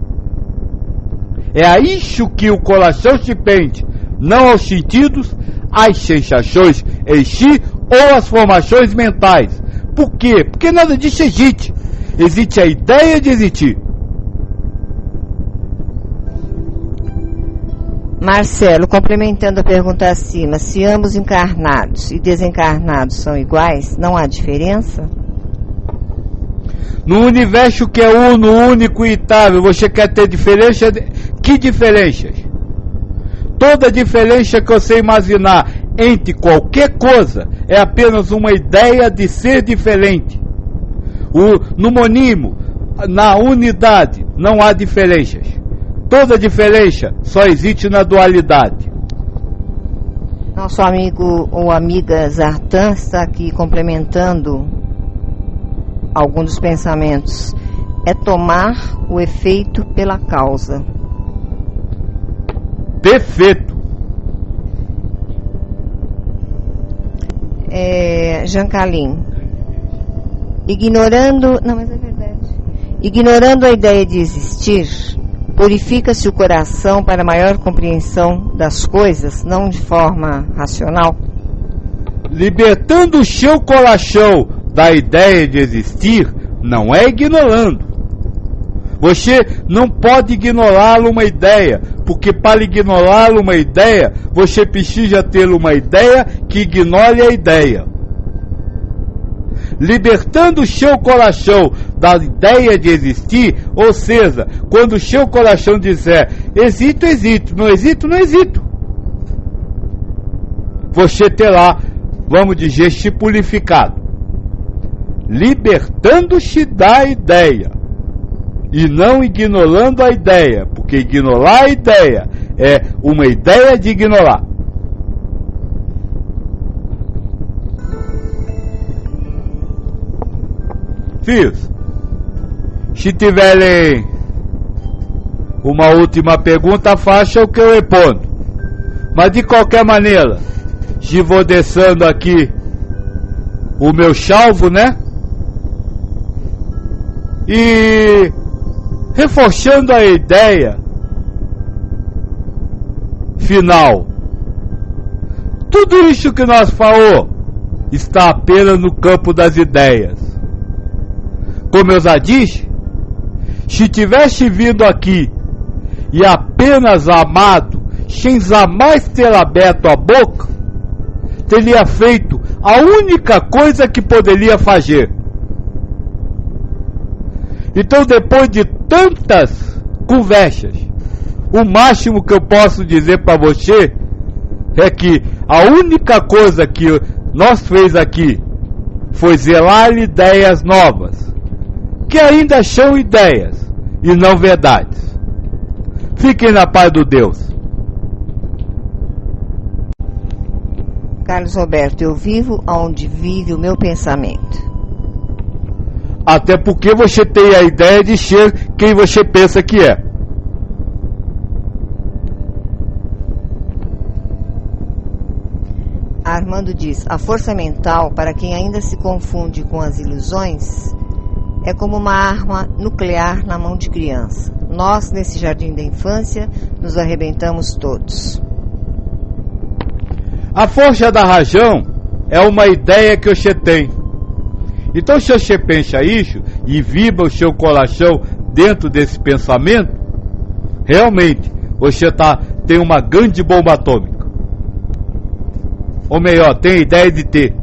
É a isso que o coração se prende, não aos sentidos, às sensações em si ou às formações mentais. Por quê? Porque nada disso existe. Existe a ideia de existir. Marcelo, complementando a pergunta acima, se ambos encarnados e desencarnados são iguais, não há diferença? No universo que é uno, único e itável, você quer ter diferença? Que diferenças? Toda diferença que você imaginar entre qualquer coisa é apenas uma ideia de ser diferente. No monimo, na unidade, não há diferenças. Toda diferença só existe na dualidade. Nosso amigo ou amiga Zartan está aqui complementando alguns dos pensamentos. É tomar o efeito pela causa. Perfeito. Jancalim, ignorando... Não, mas é verdade. Ignorando a ideia de existir, purifica-se o coração para maior compreensão das coisas, não de forma racional? Libertando o seu coração da ideia de existir, não é ignorando. Você não pode ignorar uma ideia, porque para ignorar uma ideia, você precisa ter uma ideia que ignore a ideia. Libertando o seu coração da ideia de existir, ou seja, quando o seu coração disser existo, existo, não existo, não existo, você terá, vamos dizer, se purificado. Libertando-se da ideia e não ignorando a ideia, porque ignorar a ideia é uma ideia de ignorar. Filhos, se tiverem uma última pergunta, faça o que eu respondo. Mas de qualquer maneira, se vou deixando aqui o meu salvo, né? E reforçando a ideia final. Tudo isso que nós falamos está apenas no campo das ideias. Como eu já disse, se tivesse vindo aqui e apenas amado, sem jamais ter aberto a boca, teria feito a única coisa que poderia fazer. Então, depois de tantas conversas, o máximo que eu posso dizer para você é que a única coisa que nós fez aqui foi zelar ideias novas, que ainda são ideias e não verdades. Fiquem na paz do Deus. Carlos Roberto, eu vivo onde vive o meu pensamento. Até porque você tem a ideia de ser quem você pensa que é. Armando diz, a força mental, para quem ainda se confunde com as ilusões, é como uma arma nuclear na mão de criança. Nós, nesse jardim da infância, nos arrebentamos todos. A força da razão é uma ideia que você tem. Então, se você pensa isso e vibra o seu coração dentro desse pensamento, realmente você tem uma grande bomba atômica. Ou melhor, tem a ideia de ter.